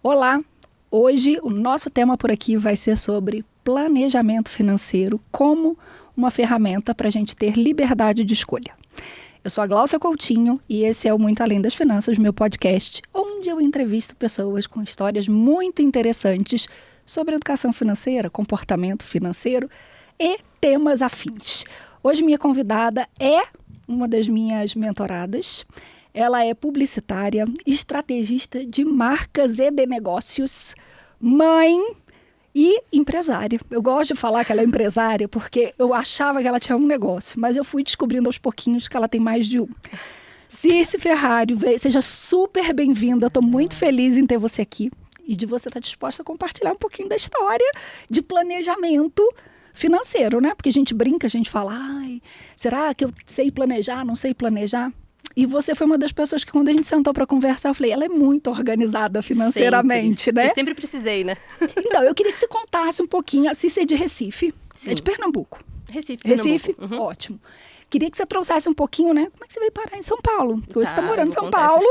Olá! Hoje o nosso tema por aqui vai ser sobre planejamento financeiro como uma ferramenta para a gente ter liberdade de escolha. Eu sou a Gláucia Coutinho e esse é o Muito Além das Finanças, meu podcast, onde eu entrevisto pessoas com histórias muito interessantes sobre educação financeira, comportamento financeiro e temas afins. Hoje minha convidada é uma das minhas mentoradas. Ela é publicitária, estrategista de marcas e de negócios, mãe e empresária. Eu gosto de falar que ela é empresária porque eu achava que ela tinha um negócio, mas eu fui descobrindo aos pouquinhos que ela tem mais de um. Circe Ferrari, seja super bem-vinda. Estou muito feliz em ter você aqui e de você estar disposta a compartilhar um pouquinho da história de planejamento financeiro, né? Porque a gente brinca, a gente fala, ai, será que eu sei planejar, não sei planejar? E você foi uma das pessoas que, quando a gente sentou para conversar, eu falei, ela é muito organizada financeiramente, sempre. né? Eu sempre precisei, né? Então, eu queria que você contasse um pouquinho, a Circe é de Recife, Sim. É de Pernambuco. Recife, Pernambuco. Ótimo. Queria que você trouxesse um pouquinho, né? Como é que você veio parar em São Paulo? Porque hoje você está morando em São Paulo.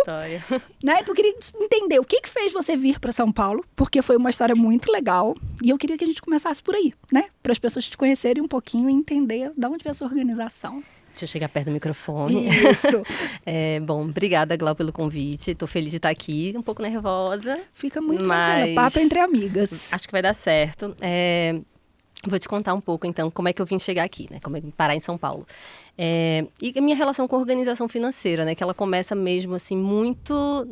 Né? Então, eu queria entender o que fez você vir para São Paulo, porque foi uma história muito legal. E eu queria que a gente começasse por aí, né? Para as pessoas te conhecerem um pouquinho e entender de onde veio essa organização. Deixa eu chegar perto do microfone. Isso. Bom, obrigada, Glau, pelo convite. Estou feliz de estar aqui, um pouco nervosa. Fica muito tranquila, papo entre amigas. Acho que vai dar certo. Vou te contar um pouco, então, como é que eu vim chegar aqui, né? Como é que parar em São Paulo. E a minha relação com a organização financeira, né? Que ela começa mesmo, assim, muito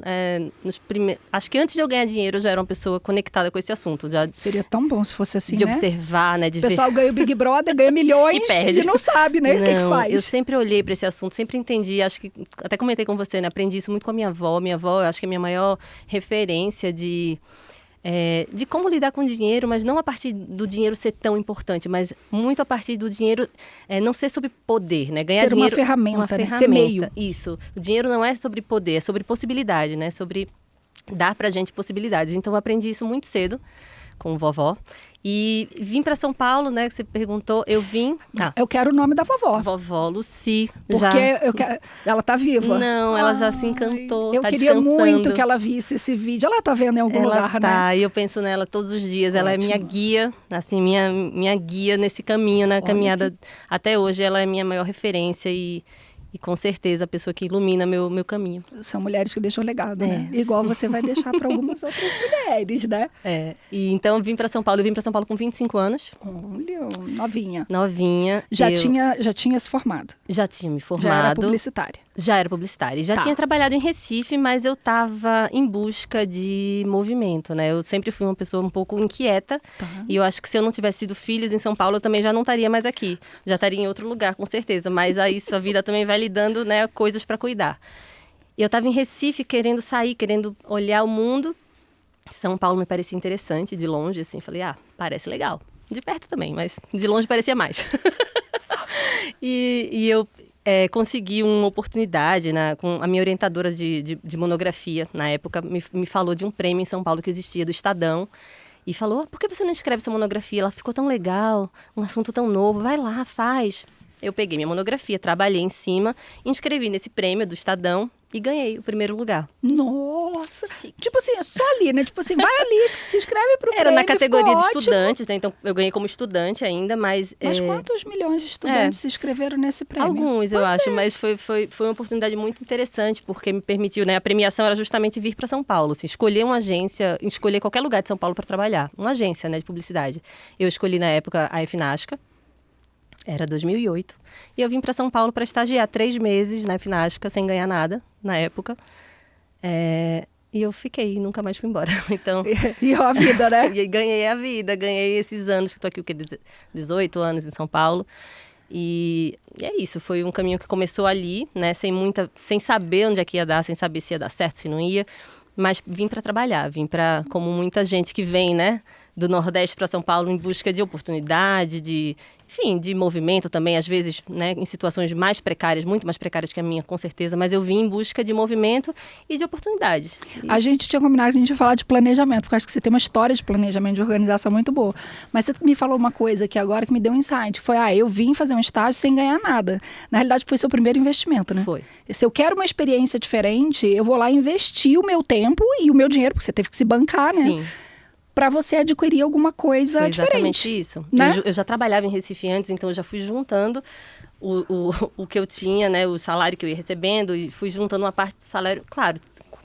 nos primeiros... Acho que antes de eu ganhar dinheiro, eu já era uma pessoa conectada com esse assunto. Seria tão bom se fosse assim, de né? observar, né? De o pessoal ganha o Big Brother, ganha milhões e perde. E não sabe, né? Não, o que faz. Eu sempre olhei para esse assunto, sempre entendi. Acho que, até comentei com você, né? Aprendi isso muito com a minha avó. Minha avó, eu acho que é a minha maior referência de como lidar com o dinheiro, mas não a partir do dinheiro ser tão importante, mas muito a partir do dinheiro não ser sobre poder, né? Ganhar ser dinheiro, uma ferramenta, né? Ser meio. Isso. O dinheiro não é sobre poder, é sobre possibilidade, né? Sobre dar pra gente possibilidades. Então, eu aprendi isso muito cedo com vovó. E vim para São Paulo, né? Que você perguntou. Eu vim... Eu quero o nome da vovó. Vovó Lucy. Porque ela tá viva? Não, ela já se encantou, eu tá queria descansando. muito que ela visse esse vídeo. Ela tá vendo em algum lugar, né? E eu penso nela todos os dias. Ótimo. Ela é minha guia, assim, minha guia nesse caminho, na caminhada. Até hoje, ela é minha maior referência e com certeza a pessoa que ilumina meu caminho. São mulheres que deixam legado, né? Igual você vai deixar para algumas outras mulheres, né? E então eu vim para São Paulo com 25 anos. Olha, novinha. Novinha. Já tinha se formado? Já tinha me formado. Já era publicitária? Já era publicitária. Já tinha trabalhado em Recife, mas eu estava em busca de movimento, né? Eu sempre fui uma pessoa um pouco inquieta. E eu acho que se eu não tivesse tido filhos em São Paulo, eu também já não estaria mais aqui. Já estaria em outro lugar, com certeza. Mas aí a vida também vai lhe dando, né, coisas para cuidar. E eu estava em Recife querendo sair, querendo olhar o mundo. São Paulo me parecia interessante, de longe, assim. Falei, parece legal. De perto também, mas de longe parecia mais. E eu consegui uma oportunidade, né, com a minha orientadora de monografia, na época, me falou de um prêmio em São Paulo que existia, do Estadão. E falou, por que você não escreve essa monografia? Ela ficou tão legal, um assunto tão novo, vai lá, faz. Eu peguei minha monografia, trabalhei em cima, inscrevi nesse prêmio do Estadão e ganhei o primeiro lugar. Nossa! Tipo assim, é só ali, né? Tipo assim, vai ali, se inscreve pro prêmio. Era na categoria de ótimo. Estudantes, né? Então eu ganhei como estudante ainda, mas... Mas quantos milhões de estudantes se inscreveram nesse prêmio? Alguns, eu acho, mas foi uma oportunidade muito interessante, porque me permitiu, né? A premiação era justamente vir para São Paulo, assim, escolher uma agência, escolher qualquer lugar de São Paulo para trabalhar. Uma agência, né, de publicidade. Eu escolhi, na época, a FNASCA. Era 2008. E eu vim para São Paulo para estagiar 3 meses na FNASCA, sem ganhar nada, na época. E eu fiquei, nunca mais fui embora. Então, e a vida, né? E ganhei a vida, ganhei esses anos, que estou aqui, 18 anos em São Paulo. E é isso, foi um caminho que começou ali, né? Sem saber onde é que ia dar, sem saber se ia dar certo, se não ia. Mas vim para trabalhar, como muita gente que vem, né? do Nordeste para São Paulo em busca de oportunidade, enfim, de movimento também, às vezes, né, em situações mais precárias, muito mais precárias que a minha, com certeza, mas eu vim em busca de movimento e de oportunidades. A gente tinha combinado que a gente ia falar de planejamento, porque acho que você tem uma história de planejamento, de organização muito boa. Mas você me falou uma coisa aqui agora que me deu um insight, foi, eu vim fazer um estágio sem ganhar nada. Na realidade, foi seu primeiro investimento, né? Foi. Se eu quero uma experiência diferente, eu vou lá investir o meu tempo e o meu dinheiro, porque você teve que se bancar, né? Sim. Para você adquirir alguma coisa foi diferente. Exatamente isso. Né? Eu já trabalhava em Recife antes, então eu já fui juntando o que eu tinha, né, o salário que eu ia recebendo, e fui juntando uma parte do salário, claro,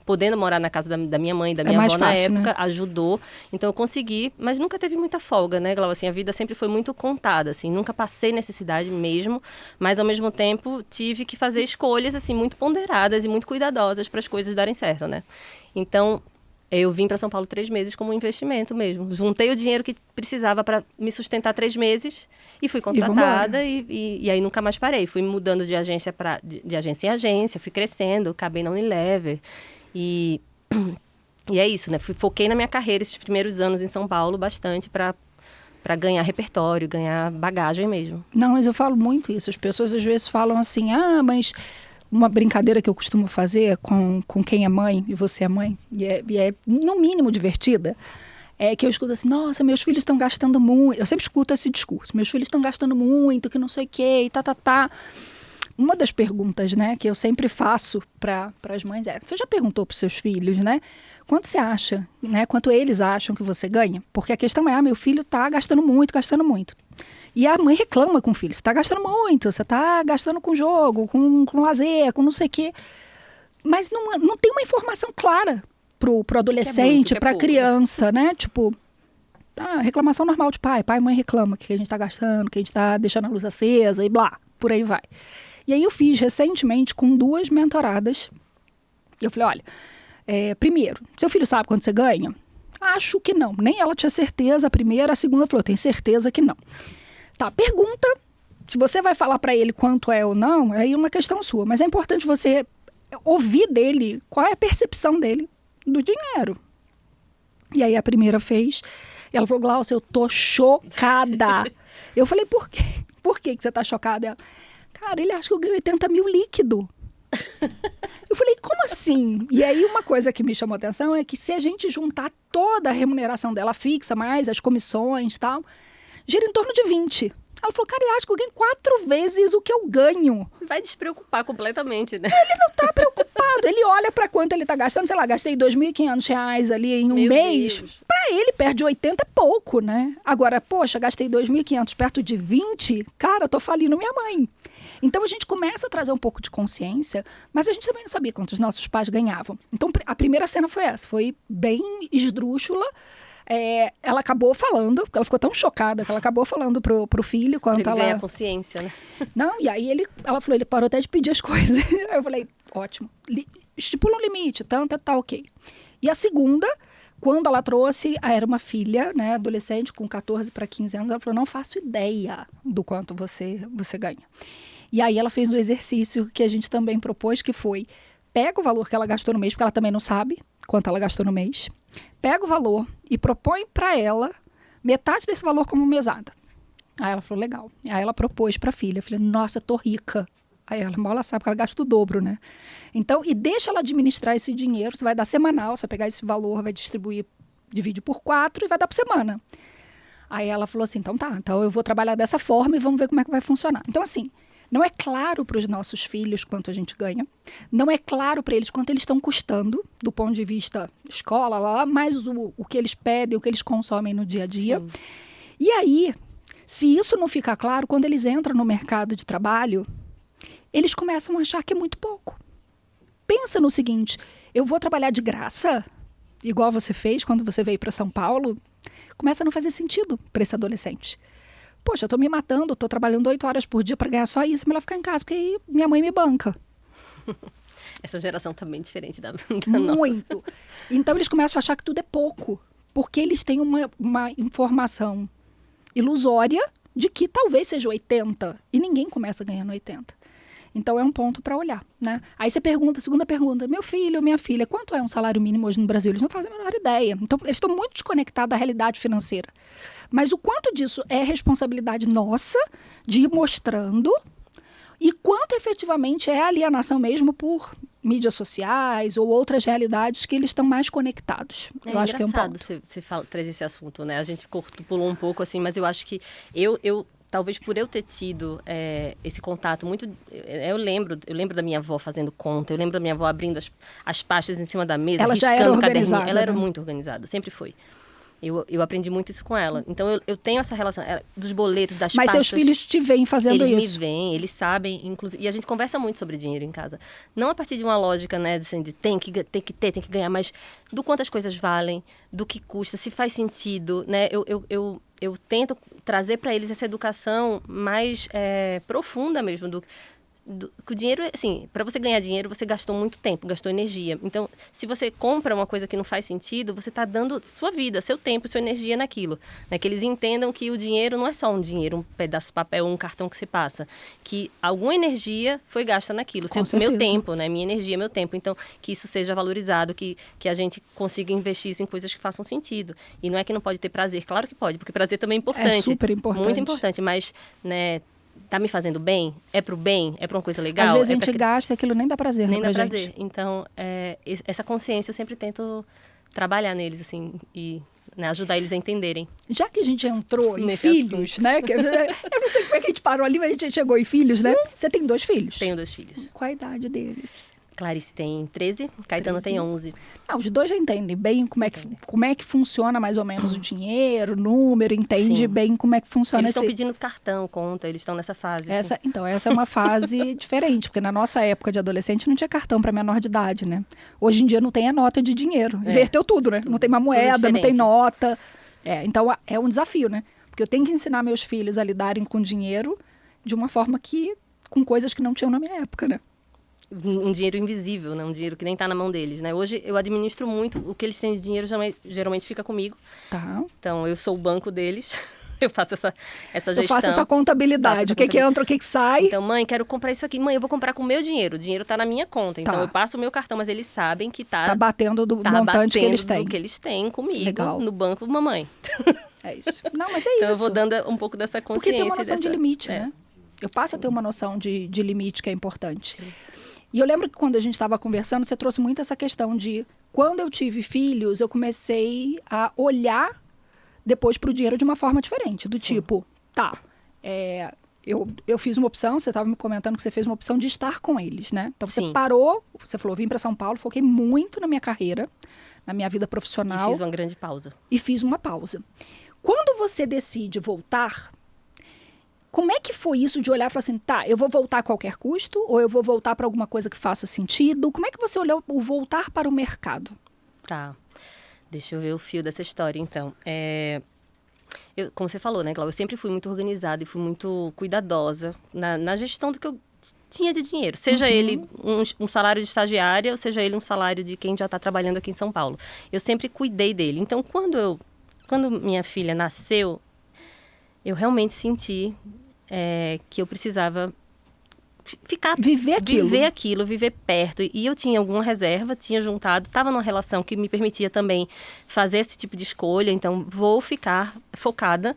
podendo morar na casa da minha mãe, da minha avó na época, né? Ajudou. Então eu consegui, mas nunca teve muita folga, né, Glau? Assim, a vida sempre foi muito contada, assim, nunca passei necessidade mesmo, mas ao mesmo tempo tive que fazer escolhas, assim, muito ponderadas e muito cuidadosas para as coisas darem certo, né? Então, eu vim para São Paulo 3 meses como investimento mesmo. Juntei o dinheiro que precisava para me sustentar 3 meses e fui contratada e aí nunca mais parei. Fui mudando de agência de agência em agência, fui crescendo, acabei na Unilever. E é isso, né? Foquei na minha carreira esses primeiros anos em São Paulo bastante para ganhar repertório, ganhar bagagem mesmo. Não, mas eu falo muito isso. As pessoas às vezes falam assim, mas... Uma brincadeira que eu costumo fazer com quem é mãe, e você é mãe, e é no mínimo divertida, é que eu escuto assim, nossa, meus filhos estão gastando muito. Eu sempre escuto esse discurso, meus filhos estão gastando muito, que não sei o quê, e tá. Uma das perguntas, né, que eu sempre faço para as mães é, você já perguntou para os seus filhos, né, quanto você acha, né, quanto eles acham que você ganha? Porque a questão é, meu filho está gastando muito. E a mãe reclama com o filho, você está gastando muito, você está gastando com jogo, com lazer, com não sei o quê. Mas não tem uma informação clara pro adolescente, para a criança, né? Tipo, reclamação normal de pai e mãe reclama que a gente está gastando, que a gente está deixando a luz acesa e blá, por aí vai. E aí eu fiz recentemente com 2 mentoradas. Eu falei, olha, primeiro, seu filho sabe quanto você ganha? Acho que não. Nem ela tinha certeza, a primeira, a segunda falou, tem certeza que não. Tá, pergunta, se você vai falar para ele quanto é ou não, aí é uma questão sua. Mas é importante você ouvir dele qual é a percepção dele do dinheiro. E aí a primeira fez, e ela falou, Glaucia, eu tô chocada. Eu falei, por quê? Por que você tá chocada? Ela, cara, ele acha que eu ganho 80 mil líquido. Eu falei, como assim? E aí uma coisa que me chamou a atenção é que se a gente juntar toda a remuneração dela fixa, mais as comissões e tal, gira em torno de 20. Ela falou, cara, ele acha que eu ganho 4 vezes o que eu ganho. Vai despreocupar completamente, né? Ele não tá preocupado. Ele olha para quanto ele tá gastando. Sei lá, gastei R$2.500 ali em um mês. Para ele, perto de 80 é pouco, né? Agora, poxa, gastei R$2.500 perto de 20. Cara, eu tô falindo minha mãe. Então, a gente começa a trazer um pouco de consciência, mas a gente também não sabia quanto os nossos pais ganhavam. Então, a primeira cena foi essa. Foi bem esdrúxula. Ela acabou falando, porque ela ficou tão chocada que ela acabou falando pro filho quanto ela ganha consciência, né? Não, e aí ela falou, ele parou até de pedir as coisas. Aí eu falei, ótimo, estipula um limite, tanto, tá ok. E a segunda, quando ela trouxe, era uma filha, né, adolescente com 14 para 15 anos, ela falou, não faço ideia do quanto você ganha. E aí ela fez um exercício que a gente também propôs, que foi, pega o valor que ela gastou no mês, porque ela também não sabe quanto ela gastou no mês, pega o valor e propõe para ela metade desse valor como mesada. Aí ela falou, legal. Aí ela propôs para a filha. Eu falei, nossa, tô rica. Aí ela sabe que ela gasta o dobro, né? Então, e deixa ela administrar esse dinheiro. Você vai dar semanal, você vai pegar esse valor, vai distribuir, divide por 4 e vai dar por semana. Aí ela falou assim, então tá, então eu vou trabalhar dessa forma e vamos ver como é que vai funcionar. Então, assim, não é claro para os nossos filhos quanto a gente ganha. Não é claro para eles quanto eles estão custando, do ponto de vista escola, mais o que eles pedem, o que eles consomem no dia a dia. Sim. E aí, se isso não ficar claro, quando eles entram no mercado de trabalho, eles começam a achar que é muito pouco. Pensa no seguinte, eu vou trabalhar de graça, igual você fez quando você veio para São Paulo, começa a não fazer sentido para esse adolescente. Poxa, eu tô me matando, tô trabalhando 8 horas por dia para ganhar só isso, melhor ficar em casa, porque aí minha mãe me banca. Essa geração tá bem diferente da Muito. nossa. Então eles começam a achar que tudo é pouco, porque eles têm uma informação ilusória de que talvez seja 80, e ninguém começa ganhando 80. Então, é um ponto para olhar, né? Aí você pergunta, segunda pergunta, meu filho, minha filha, quanto é um salário mínimo hoje no Brasil? Eles não fazem a menor ideia. Então, eles estão muito desconectados da realidade financeira. Mas o quanto disso é responsabilidade nossa de ir mostrando e quanto efetivamente é alienação mesmo por mídias sociais ou outras realidades que eles estão mais conectados. Eu acho que é um ponto. Você trazer esse assunto, né? A gente pulou um pouco assim, mas eu acho que talvez por eu ter tido esse contato muito... Eu lembro da minha avó fazendo conta, eu lembro da minha avó abrindo as pastas em cima da mesa, ela já era organizada, ela era muito organizada, sempre foi. Eu aprendi muito isso com ela. Então, eu tenho essa relação dos boletos, das pastas. Mas seus filhos te veem fazendo isso? Eles me veem, eles sabem, inclusive. E a gente conversa muito sobre dinheiro em casa. Não a partir de uma lógica, né, de tem que ganhar, mas do quanto as coisas valem, do que custa, se faz sentido, né? Eu tento trazer para eles essa educação mais profunda mesmo o dinheiro, assim, para você ganhar dinheiro, você gastou muito tempo, gastou energia. Então, se você compra uma coisa que não faz sentido, você está dando sua vida, seu tempo, sua energia naquilo. Né? Que eles entendam que o dinheiro não é só um dinheiro, um pedaço de papel, um cartão que você passa. Que alguma energia foi gasta naquilo. Meu tempo, né? Minha energia, meu tempo. Então, que isso seja valorizado, que a gente consiga investir isso em coisas que façam sentido. E não é que não pode ter prazer. Claro que pode, porque prazer também é importante. É super importante. Muito importante, mas, né... Tá me fazendo bem? É pro bem? É pra uma coisa legal? Às vezes a gente gasta e aquilo nem dá prazer, nem dá prazer. Gente. Então, essa consciência eu sempre tento trabalhar neles, assim, e né, ajudar eles a entenderem. Já que a gente entrou em filhos, né? Eu não sei como é que a gente parou ali, mas a gente chegou em filhos, né? Você tem 2 filhos? Tenho 2 filhos. Qual a idade deles? Clarice tem 13, Caetano tem 11. Não, os 2 já entendem bem como é que funciona mais ou menos o dinheiro, o número, entende bem como é que funciona. Eles estão pedindo cartão, conta, eles estão nessa fase. Então, essa é uma fase diferente, porque na nossa época de adolescente não tinha cartão para menor de idade, né? Hoje em dia não tem a nota de dinheiro. Inverteu tudo, né? Não tem uma moeda, não tem nota. Então, é um desafio, né? Porque eu tenho que ensinar meus filhos a lidarem com dinheiro de uma forma com coisas que não tinham na minha época, né? Um dinheiro invisível, né? Um dinheiro que nem está na mão deles, né? Hoje eu administro muito, o que eles têm de dinheiro geralmente fica comigo. Tá. Então eu sou o banco deles, eu faço essa gestão. Eu faço essa contabilidade, o que entra, o que sai. Então, mãe, quero comprar isso aqui. Mãe, eu vou comprar com o meu dinheiro, o dinheiro está na minha conta. Então eu passo o meu cartão, mas eles sabem que tá batendo do montante que eles têm. Do que eles têm comigo, legal, no banco, mamãe. É isso. Não, mas é então, isso. Eu vou dando um pouco dessa consciência. Porque tem uma noção de limite, né? Eu passo a ter uma noção de limite que é importante. Sim. E eu lembro que quando a gente estava conversando, você trouxe muito essa questão de... Quando eu tive filhos, eu comecei a olhar depois para o dinheiro de uma forma diferente. Do tipo, eu fiz uma opção, você estava me comentando que você fez uma opção de estar com eles, né? Então você parou, você falou, vim para São Paulo, foquei muito na minha carreira, na minha vida profissional. E fiz uma grande pausa. E fiz uma pausa. Quando você decide voltar... Como é que foi isso de olhar e falar assim, eu vou voltar a qualquer custo ou eu vou voltar para alguma coisa que faça sentido? Como é que você olhou o voltar para o mercado? Tá, deixa eu ver o fio dessa história, então. Como você falou, né, Cláudia, eu sempre fui muito organizada e fui muito cuidadosa na gestão do que eu tinha de dinheiro. Seja ele um salário de estagiária ou seja ele um salário de quem já está trabalhando aqui em São Paulo. Eu sempre cuidei dele. Então, quando minha filha nasceu, eu realmente senti... que eu precisava viver aquilo, viver perto. E eu tinha alguma reserva, tinha juntado, estava numa relação que me permitia também fazer esse tipo de escolha. Então, vou ficar focada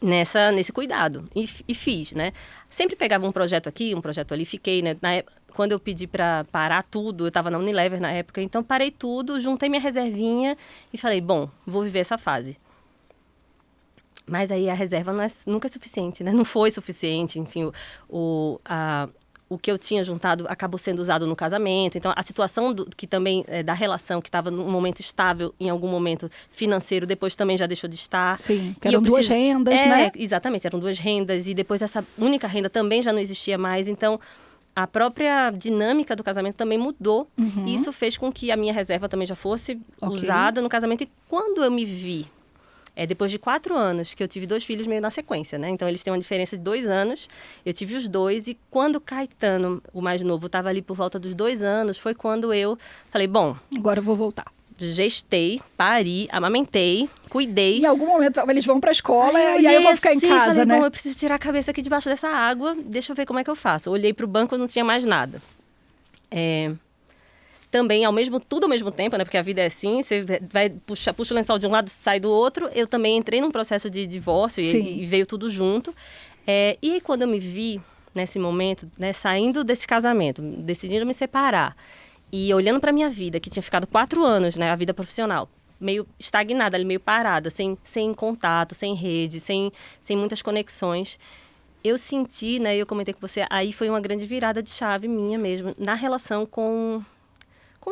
nesse cuidado. E fiz, né? Sempre pegava um projeto aqui, um projeto ali, fiquei, né? Quando eu pedi para parar tudo, eu estava na Unilever na época, então parei tudo, juntei minha reservinha e falei, bom, vou viver essa fase. Mas aí a reserva nunca é suficiente, né? Não foi suficiente, enfim, o que eu tinha juntado acabou sendo usado no casamento. Então, a situação que também da relação, que estava num momento estável, em algum momento financeiro, depois também já deixou de estar. Sim, que eram 2 rendas, né? Exatamente, eram 2 rendas e depois essa única renda também já não existia mais. Então, a própria dinâmica do casamento também mudou. E isso fez com que a minha reserva também já fosse usada no casamento. E quando eu me vi... depois de 4 anos, que eu tive 2 filhos meio na sequência, né? Então, eles têm uma diferença de 2 anos. Eu tive os 2 e quando o Caetano, o mais novo, estava ali por volta dos 2 anos, foi quando eu falei, bom... Agora eu vou voltar. gestei, pari, amamentei, cuidei. Em algum momento eles vão pra escola e aí eu vou ficar em casa, falei, né? Bom, eu preciso tirar a cabeça aqui debaixo dessa água, deixa eu ver como é que eu faço. Eu olhei pro banco e não tinha mais nada. Também, tudo ao mesmo tempo, né? Porque a vida é assim, você vai puxa o lençol de um lado, sai do outro. Eu também entrei num processo de divórcio e veio tudo junto. E aí, quando eu me vi nesse momento, né, saindo desse casamento, decidindo me separar e olhando para minha vida, que tinha ficado 4 anos, né, a vida profissional, meio estagnada, ali, meio parada, sem contato, sem rede, sem muitas conexões, eu senti, né, eu comentei com você, aí foi uma grande virada de chave minha mesmo, na relação com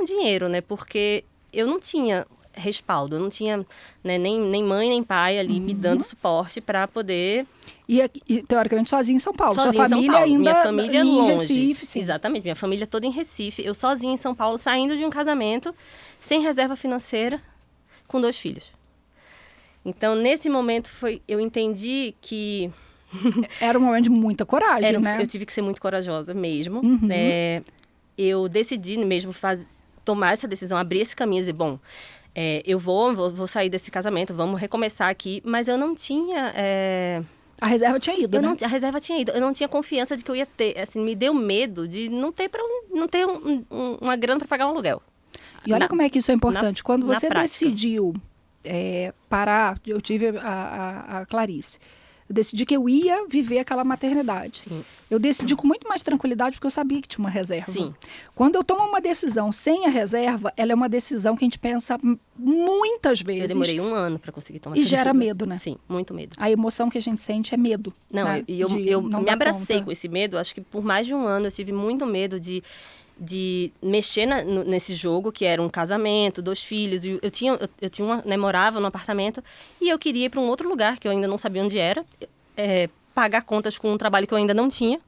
dinheiro, né, porque eu não tinha respaldo, eu não tinha, né, nem mãe nem pai ali me dando suporte para poder... E teoricamente sozinha em São Paulo. Sozinha Sua família em São Paulo. ainda minha família em longe. Recife, sim. Exatamente, minha família toda em Recife. Eu sozinha em São Paulo, saindo de um casamento, sem reserva financeira, com 2 filhos. Então, nesse momento, eu entendi que... Era um momento de muita coragem, né? Eu tive que ser muito corajosa mesmo. Eu decidi mesmo tomar essa decisão, abrir esse caminho e dizer, bom... eu vou sair desse casamento, vamos recomeçar aqui, mas eu não tinha... A reserva tinha ido, né? A reserva tinha ido. Eu não tinha confiança de que eu ia ter. Assim, me deu medo de não ter uma grana para pagar um aluguel. E olha como é que isso é importante. Quando você prática. decidiu parar, eu tive a Clarice. Eu decidi que eu ia viver aquela maternidade. Sim. Eu decidi com muito mais tranquilidade porque eu sabia que tinha uma reserva. Sim. Quando eu tomo uma decisão sem a reserva, ela é uma decisão que a gente pensa muitas vezes. Eu demorei 1 ano para conseguir tomar essa decisão. E gera medo, né? Sim, muito medo. A emoção que a gente sente é medo. Não, né? eu não me abracei conta. com esse medo. Acho que por mais de 1 ano eu tive muito medo de mexer nesse jogo, que era um casamento, 2 filhos. Eu morava num apartamento e eu queria ir para um outro lugar, que eu ainda não sabia onde era, pagar contas com um trabalho que eu ainda não tinha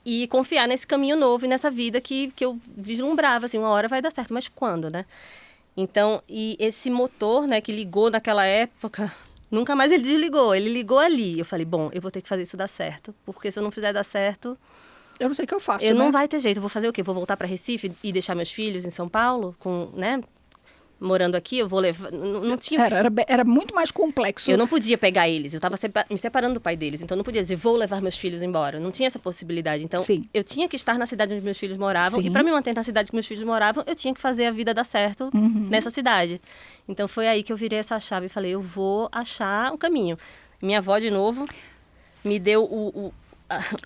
e confiar nesse caminho novo e nessa vida que eu vislumbrava, assim, uma hora vai dar certo, mas quando, né? Então, e esse motor, né, que ligou naquela época, nunca mais ele desligou, ele ligou ali. Eu falei, bom, eu vou ter que fazer isso dar certo, porque se eu não fizer dar certo... Eu não sei o que eu faço, Eu né? não vai ter jeito. Eu vou fazer o quê? Vou voltar para Recife e deixar meus filhos em São Paulo, né? Morando aqui, eu vou levar... Não tinha... Era muito mais complexo. Eu não podia pegar eles. Eu estava me separando do pai deles. Então, eu não podia dizer, vou levar meus filhos embora. Não tinha essa possibilidade. Então, Sim. eu tinha que estar na cidade onde meus filhos moravam. Sim. E para me manter na cidade que meus filhos moravam, eu tinha que fazer a vida dar certo nessa cidade. Então, foi aí que eu virei essa chave e falei, eu vou achar um caminho. Minha avó, de novo, me deu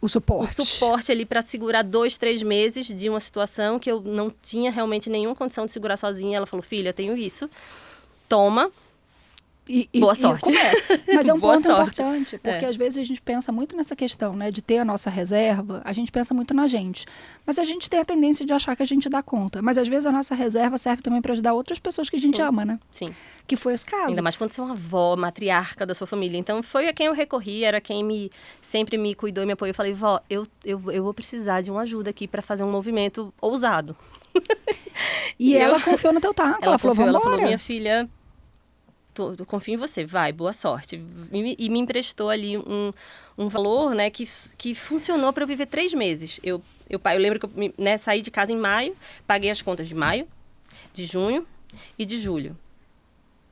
o suporte ali para segurar 2, 3 meses de uma situação que eu não tinha realmente nenhuma condição de segurar sozinha. Ela falou, filha, tenho isso, toma, boa sorte. Mas é um Boa ponto sorte. importante, porque às vezes a gente pensa muito nessa questão, né, de ter a nossa reserva, a gente pensa muito na gente. Mas a gente tem a tendência de achar que a gente dá conta. Mas às vezes a nossa reserva serve também para ajudar outras pessoas que a gente ama, né? Sim. Que foi esse caso. Ainda mais quando você é uma avó, matriarca da sua família. Então, foi a quem eu recorri, era quem sempre me cuidou e me apoiou. Eu falei, vó, eu vou precisar de uma ajuda aqui para fazer um movimento ousado. E ela confiou no teu taco. Ela falou, vamos embora. Ela falou, minha filha, eu confio em você, vai, boa sorte. E me emprestou ali um valor, né, que funcionou para eu viver 3 meses. Eu lembro que eu saí de casa em maio, paguei as contas de maio, de junho e de julho.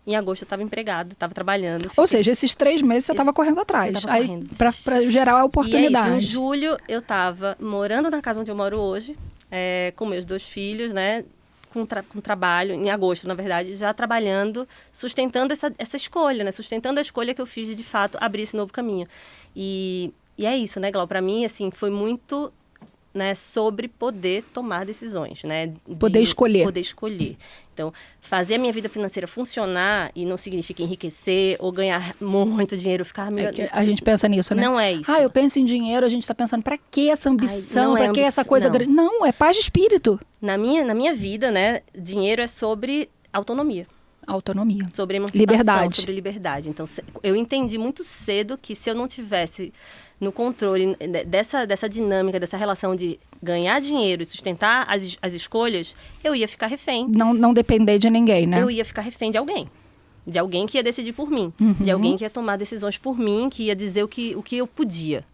Em agosto eu estava empregada, estava trabalhando. Ou seja, esses 3 meses você estava correndo atrás. Eu tava correndo. Para gerar a oportunidade. E é isso, em julho eu estava morando na casa onde eu moro hoje, com meus 2 filhos, né? Com trabalho, em agosto, na verdade, já trabalhando, sustentando essa escolha, né? Sustentando a escolha que eu fiz de fato, abrir esse novo caminho. E é isso, né, Glau? Para mim, assim, foi muito... Né, sobre poder tomar decisões, né? Poder escolher. Poder escolher. Então, fazer a minha vida financeira funcionar e não significa enriquecer ou ganhar muito dinheiro, ficar... a gente pensa nisso, né? Não é isso. Eu penso em dinheiro, a gente está pensando, para que essa ambição? Para que essa coisa grande? Não, é paz de espírito. Na minha vida, né, dinheiro é sobre autonomia. Autonomia. Sobre emancipação, liberdade. Sobre liberdade. Então, eu entendi muito cedo que se eu não tivesse no controle dessa dinâmica, dessa relação de ganhar dinheiro e sustentar as escolhas, eu ia ficar refém. Não depender de ninguém, né? Eu ia ficar refém de alguém. De alguém que ia decidir por mim. De alguém que ia tomar decisões por mim, que ia dizer o que eu podia.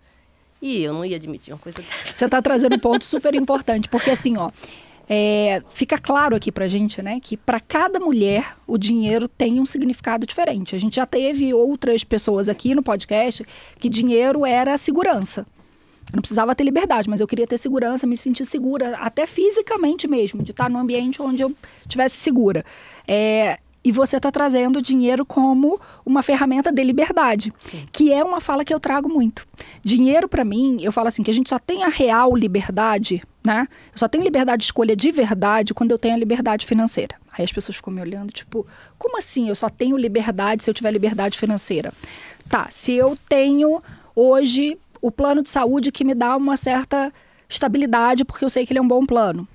E eu não ia admitir uma coisa dessa. Você está trazendo um ponto super importante, porque assim, ó, fica claro aqui pra gente, né, que para cada mulher o dinheiro tem um significado diferente. A gente já teve outras pessoas aqui no podcast que dinheiro era segurança. Eu não precisava ter liberdade, mas eu queria ter segurança, me sentir segura, até fisicamente mesmo, de estar num ambiente onde eu estivesse segura. E você está trazendo dinheiro como uma ferramenta de liberdade, sim, que é uma fala que eu trago muito. Dinheiro, para mim, eu falo assim, que a gente só tem a real liberdade, né? Eu só tenho liberdade de escolha de verdade quando eu tenho a liberdade financeira. Aí as pessoas ficam me olhando, tipo, como assim eu só tenho liberdade se eu tiver liberdade financeira? Tá, se eu tenho hoje o plano de saúde que me dá uma certa estabilidade, porque eu sei que ele é um bom plano.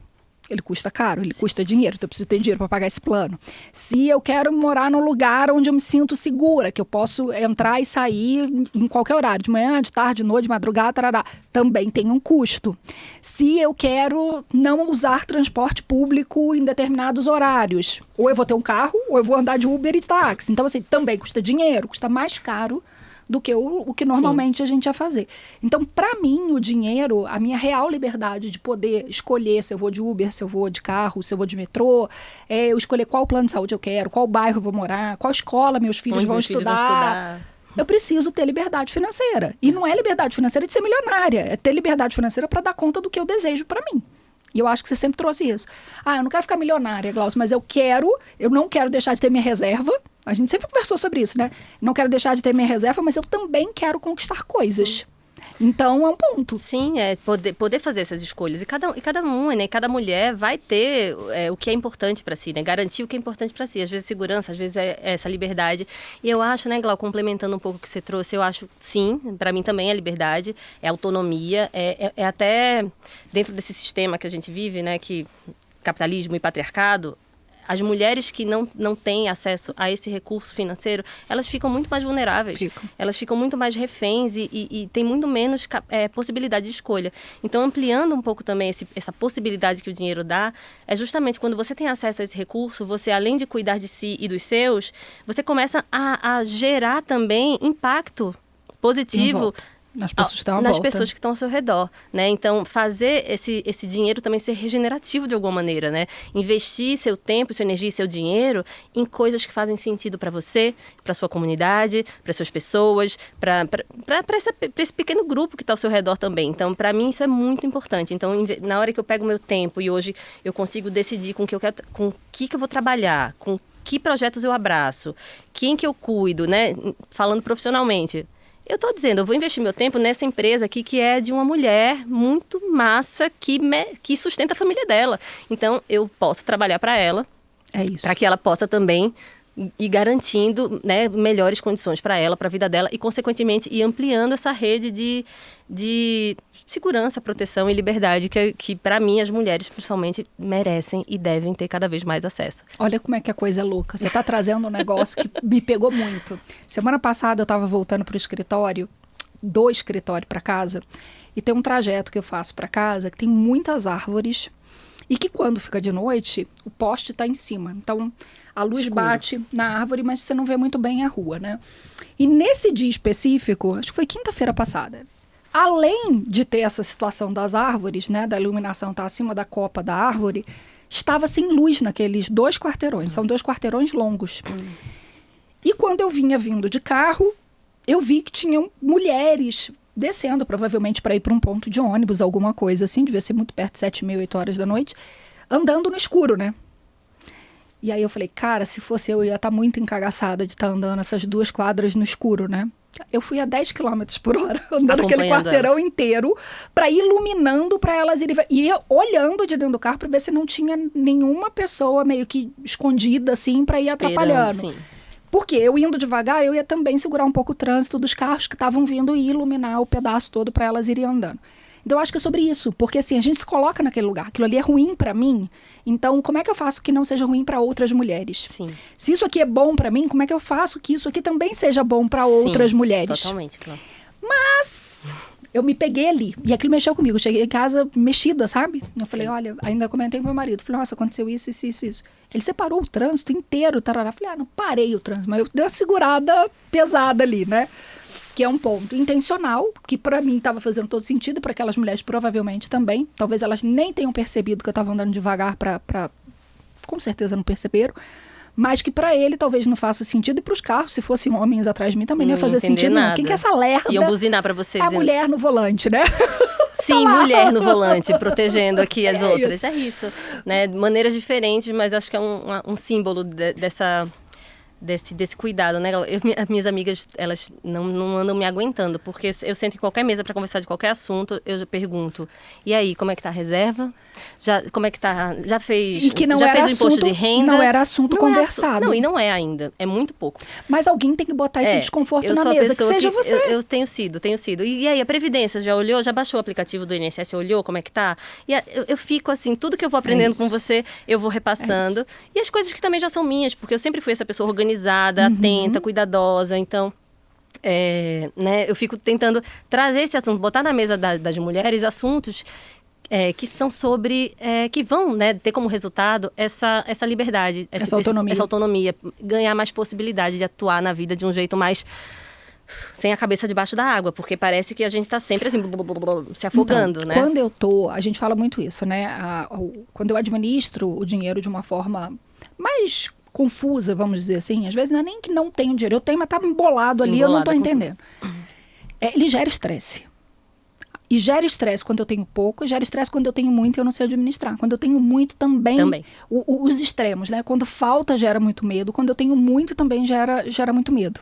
Ele custa caro, ele custa dinheiro, então eu preciso ter dinheiro para pagar esse plano. Se eu quero morar num lugar onde eu me sinto segura, que eu posso entrar e sair em qualquer horário, de manhã, de tarde, de noite, de madrugada, tarará, também tem um custo. Se eu quero não usar transporte público em determinados horários, ou eu vou ter um carro, ou eu vou andar de Uber e táxi. Então, assim, também custa dinheiro, custa mais caro do que o que normalmente, sim, a gente ia fazer. Então, para mim, o dinheiro, a minha real liberdade de poder escolher se eu vou de Uber, se eu vou de carro, se eu vou de metrô, eu escolher qual plano de saúde eu quero, qual bairro eu vou morar, qual escola meus filhos vão estudar. Eu preciso ter liberdade financeira. E não é liberdade financeira de ser milionária, é ter liberdade financeira para dar conta do que eu desejo para mim. E eu acho que você sempre trouxe isso. Eu não quero ficar milionária, Glaucio, mas eu não quero deixar de ter minha reserva. A gente sempre conversou sobre isso, né? Não quero deixar de ter minha reserva, mas eu também quero conquistar coisas. Sim. Então, é um ponto. Sim, poder fazer essas escolhas. E cada uma, né? Cada mulher vai ter o que é importante para si, né? Garantir o que é importante para si. Às vezes segurança, às vezes essa liberdade. E eu acho, né, Glau, complementando um pouco o que você trouxe, eu acho, sim, para mim também é liberdade, é autonomia, é até dentro desse sistema que a gente vive, né? Que capitalismo e patriarcado, as mulheres que não têm acesso a esse recurso financeiro, elas ficam muito mais vulneráveis. Elas ficam muito mais reféns e têm muito menos possibilidade de escolha. Então, ampliando um pouco também essa possibilidade que o dinheiro dá, é justamente quando você tem acesso a esse recurso, você, além de cuidar de si e dos seus, você começa a gerar também impacto positivo nas pessoas que estão ao seu redor, né? Então, fazer esse dinheiro também ser regenerativo de alguma maneira, né? Investir seu tempo, sua energia e seu dinheiro em coisas que fazem sentido para você, para sua comunidade, para suas pessoas, para esse pequeno grupo que está ao seu redor também. Então, para mim, isso é muito importante. Então, na hora que eu pego o meu tempo e hoje eu consigo decidir com o que eu vou trabalhar, com que projetos eu abraço, quem que eu cuido, né? Falando profissionalmente. Eu estou dizendo, eu vou investir meu tempo nessa empresa aqui que é de uma mulher muito massa que sustenta a família dela. Então, eu posso trabalhar para ela, para que ela possa também ir garantindo, né, melhores condições para ela, para a vida dela e, consequentemente, ir ampliando essa rede de segurança, proteção e liberdade que para mim, as mulheres, principalmente, merecem e devem ter cada vez mais acesso. Olha como é que a coisa é louca. Você está trazendo um negócio que me pegou muito. Semana passada eu estava voltando para o escritório, do escritório para casa, e tem um trajeto que eu faço para casa que tem muitas árvores e que quando fica de noite, o poste está em cima. Então, a luz bate na árvore, mas você não vê muito bem a rua, né? E nesse dia específico, acho que foi quinta-feira passada, além de ter essa situação das árvores, né, da iluminação estar acima da copa da árvore, estava sem luz naqueles 2 quarteirões. Nossa. São 2 quarteirões longos. E quando eu vinha vindo de carro, eu vi que tinham mulheres descendo, provavelmente para ir para um ponto de ônibus, alguma coisa assim, devia ser muito perto de 7h30, 8 horas da noite, andando no escuro, né? E aí eu falei, cara, se fosse eu ia estar muito encagaçada de estar andando essas 2 quadras no escuro, né? Eu fui a 10 km por hora, andando aquele quarteirão inteiro, para ir iluminando para elas irem. E eu olhando de dentro do carro para ver se não tinha nenhuma pessoa meio que escondida, assim, para ir atrapalhando. Sim. Porque eu indo devagar, eu ia também segurar um pouco o trânsito dos carros que estavam vindo e iluminar o pedaço todo para elas irem andando. Então, eu acho que é sobre isso, porque assim, a gente se coloca naquele lugar, aquilo ali é ruim para mim, então como é que eu faço que não seja ruim para outras mulheres? Sim. Se isso aqui é bom para mim, como é que eu faço que isso aqui também seja bom para outras mulheres? Totalmente, claro. Mas eu me peguei ali, e aquilo mexeu comigo, eu cheguei em casa mexida, sabe? Eu falei, olha, ainda comentei com meu marido, falei, nossa, aconteceu isso. Ele separou o trânsito inteiro, tarará. Falei, não parei o trânsito, mas eu dei uma segurada pesada ali, né? que é um ponto intencional, que para mim estava fazendo todo sentido, para aquelas mulheres provavelmente também. Talvez elas nem tenham percebido que eu estava andando devagar com certeza não perceberam. Mas que para ele talvez não faça sentido, e para os carros, se fossem homens atrás de mim, também não ia fazer sentido nada. Não. Quem que é essa lerda? Iam buzinar para você. A mulher no volante, né? Sim, mulher no volante, protegendo aqui as outras. É isso, né? Maneiras diferentes, mas acho que é um símbolo desse cuidado, né? As minhas amigas, elas não andam me aguentando, porque eu sento em qualquer mesa para conversar de qualquer assunto, eu já pergunto, e aí, como é que tá a reserva? Como é que tá? Já fez, e que não já era fez assunto, o imposto de renda? Não era assunto conversado. Não, e não é ainda, é muito pouco. Mas alguém tem que botar esse desconforto na mesa, que seja você. Eu tenho sido. E aí, a Previdência já olhou, já baixou o aplicativo do INSS, olhou como é que tá? E eu fico assim, tudo que eu vou aprendendo com você, eu vou repassando. E as coisas que também já são minhas, porque eu sempre fui essa pessoa organizada, atenta, cuidadosa, então... né, eu fico tentando trazer esse assunto, botar na mesa das mulheres assuntos que são sobre, que vão, né, ter como resultado essa liberdade, essa autonomia, ganhar mais possibilidade de atuar na vida de um jeito mais sem a cabeça debaixo da água, porque parece que a gente está sempre assim, se afogando, então, né? Quando a gente fala muito isso, né? Quando eu administro o dinheiro de uma forma mais confusa, vamos dizer assim, às vezes não é nem que não tenho dinheiro, eu tenho, mas tá embolado ali, eu não estou entendendo. Ele gera estresse. E gera estresse quando eu tenho pouco, e gera estresse quando eu tenho muito e eu não sei administrar. Quando eu tenho muito também. Os extremos, né? Quando falta gera muito medo, quando eu tenho muito também gera muito medo.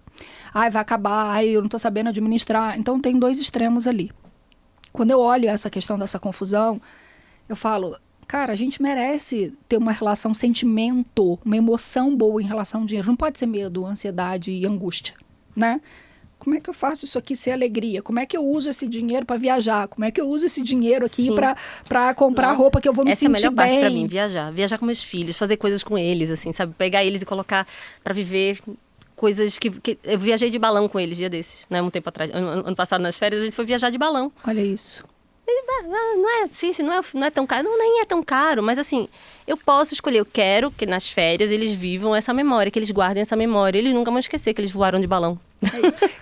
Ai, vai acabar, ai, eu não estou sabendo administrar. Então tem dois extremos ali. Quando eu olho essa questão dessa confusão, eu falo, cara, a gente merece ter uma relação sentimento, uma emoção boa em relação ao dinheiro. Não pode ser medo, ansiedade e angústia, né? Como é que eu faço isso aqui ser alegria? Como é que eu uso esse dinheiro para viajar? Como é que eu uso esse dinheiro aqui para comprar roupa que eu vou me sentir bem? Essa é a melhor parte para mim, viajar. Viajar com meus filhos, fazer coisas com eles, assim, sabe? Pegar eles e colocar para viver coisas que... Eu viajei de balão com eles, dia desses, né? Um tempo atrás. Ano passado, nas férias, a gente foi viajar de balão. Olha isso. Não é tão caro. Não, nem é tão caro, mas assim, eu posso escolher. Eu quero que nas férias eles vivam essa memória, que eles guardem essa memória. Eles nunca vão esquecer que eles voaram de balão.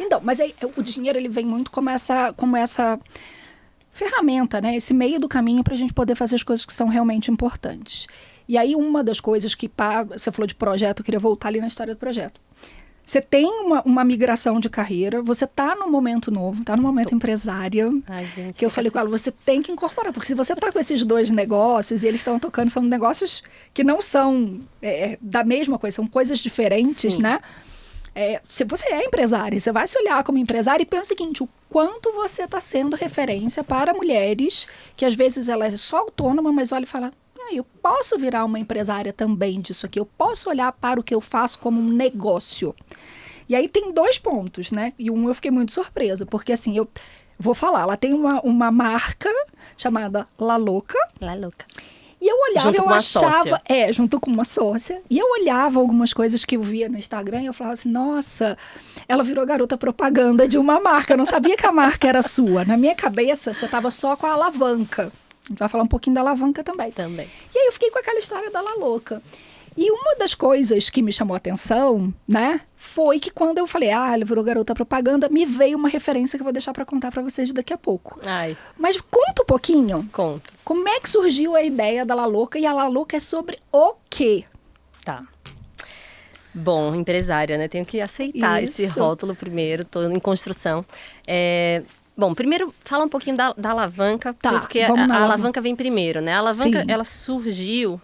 Então, mas aí, o dinheiro ele vem muito como essa ferramenta, né? Esse meio do caminho para a gente poder fazer as coisas que são realmente importantes. E aí, uma das coisas que você falou de projeto, eu queria voltar ali na história do projeto. Você tem uma migração de carreira, você está num momento novo, está num momento empresária. Ai, gente, que eu falei com ela, você tem que incorporar, porque se você está com esses dois negócios e eles estão tocando, são negócios que não são da mesma coisa, são coisas diferentes, sim, né? Se você é empresário, você vai se olhar como empresário e pensa o seguinte, o quanto você está sendo referência para mulheres que às vezes ela é só autônoma, mas olha e fala, eu posso virar uma empresária também disso aqui, eu posso olhar para o que eu faço como um negócio. E aí tem dois pontos, né? E eu fiquei muito surpresa, porque assim, eu vou falar, ela tem uma marca chamada La Louca. La Louca. E eu olhava, junto eu com achava... Sócia. Junto com uma sócia. E eu olhava algumas coisas que eu via no Instagram e eu falava assim, nossa, ela virou garota propaganda de uma marca. Eu não sabia que a marca era sua. Na minha cabeça, você estava só com a alavanca. A gente vai falar um pouquinho da alavanca também. E aí eu fiquei com aquela história da La Louca. E uma das coisas que me chamou a atenção, né, foi que quando eu falei, ela virou garota propaganda, me veio uma referência que eu vou deixar para contar para vocês daqui a pouco. Ai. Mas conta um pouquinho. Conto. Como é que surgiu a ideia da La Louca? E a La Louca é sobre o quê? Tá. Bom, empresária, né? Tenho que aceitar esse rótulo primeiro, estou em construção. Bom, primeiro fala um pouquinho da alavanca, porque a alavanca vem primeiro, né? A alavanca, ela surgiu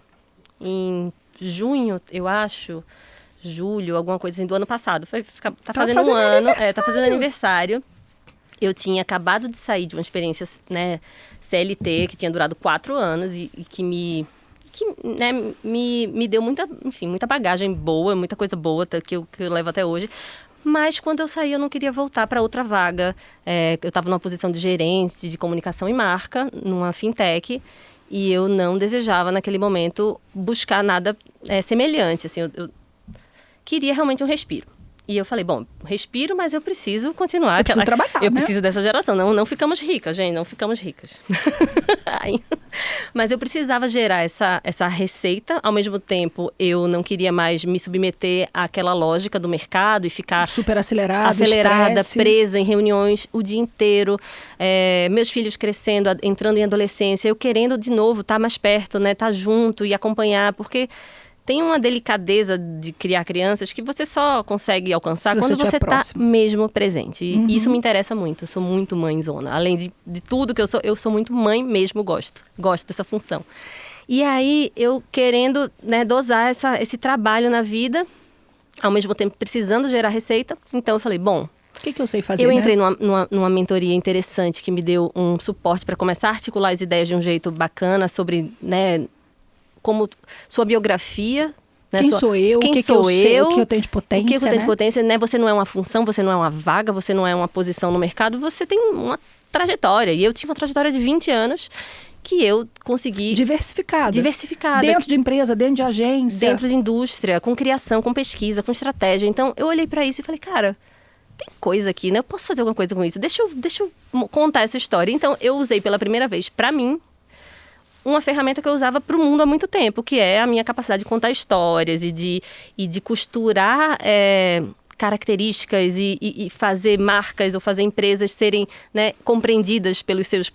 em junho, eu acho, julho, alguma coisa assim, do ano passado. Tá fazendo um ano, tá fazendo aniversário. Eu tinha acabado de sair de uma experiência, né, CLT, que tinha durado 4 anos e que me deu muita bagagem boa, muita coisa boa que eu levo até hoje. Mas quando eu saí, eu não queria voltar para outra vaga. Eu estava numa posição de gerente de comunicação e marca, numa fintech, e eu não desejava, naquele momento, buscar nada semelhante. Assim, eu queria realmente um respiro. E eu falei, bom, respiro, mas eu preciso continuar. Eu preciso trabalhar, Eu né? preciso dessa geração. Não ficamos ricas, gente, não ficamos ricas. Mas eu precisava gerar essa receita. Ao mesmo tempo, eu não queria mais me submeter àquela lógica do mercado e ficar... Super acelerada, presa em reuniões o dia inteiro. Meus filhos crescendo, entrando em adolescência. Eu querendo, de novo, estar mais perto, né? Estar junto e acompanhar, porque... Tem uma delicadeza de criar crianças que você só consegue alcançar quando você está mesmo presente. E isso me interessa muito. Eu sou muito mãezona. Além de tudo que eu sou muito mãe mesmo, gosto dessa função. E aí, eu querendo, né, dosar esse trabalho na vida, ao mesmo tempo precisando gerar receita. Então, eu falei, bom... O que eu sei fazer, Eu entrei numa mentoria interessante que me deu um suporte para começar a articular as ideias de um jeito bacana sobre, né... como sua biografia, né? Quem sou eu, o que eu tenho de potência, o que eu tenho de potência, né? Você não é uma função, você não é uma vaga, você não é uma posição no mercado, você tem uma trajetória. E eu tive uma trajetória de 20 anos que eu consegui... Diversificada. Dentro de empresa, dentro de agência. Dentro de indústria, com criação, com pesquisa, com estratégia. Então, eu olhei para isso e falei, cara... Tem coisa aqui, né? Eu posso fazer alguma coisa com isso. Deixa eu contar essa história. Então, eu usei pela primeira vez, para mim, uma ferramenta que eu usava para o mundo há muito tempo, que é a minha capacidade de contar histórias e de costurar características e fazer marcas ou fazer empresas serem, né, compreendidas pelos seus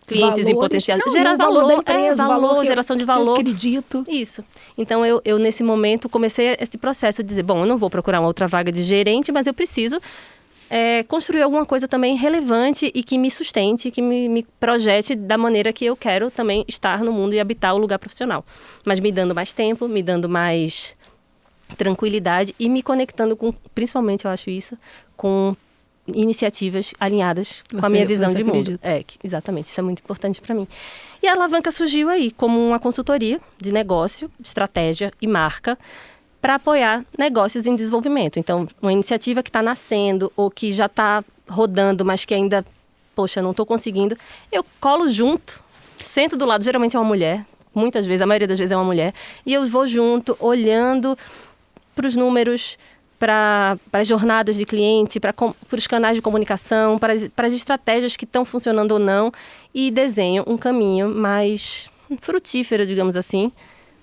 clientes e potenciais. Gerar valor da empresa, geração de valor. Eu acredito. Isso. Então, eu, nesse momento, comecei esse processo de dizer, bom, eu não vou procurar uma outra vaga de gerente, mas eu preciso... construir alguma coisa também relevante e que me sustente, que me projete da maneira que eu quero também estar no mundo e habitar o lugar profissional. Mas me dando mais tempo, me dando mais tranquilidade e me conectando com, principalmente eu acho isso, com iniciativas alinhadas com a minha visão de mundo. Exatamente, isso é muito importante para mim. E a Alavanca surgiu aí como uma consultoria de negócio, estratégia e marca, para apoiar negócios em desenvolvimento. Então, uma iniciativa que está nascendo ou que já está rodando, mas que ainda, poxa, não estou conseguindo, eu colo junto, sento do lado, geralmente é uma mulher, muitas vezes, a maioria das vezes é uma mulher, e eu vou junto, olhando para os números, para as jornadas de cliente, para os canais de comunicação, para as estratégias que estão funcionando ou não, e desenho um caminho mais frutífero, digamos assim,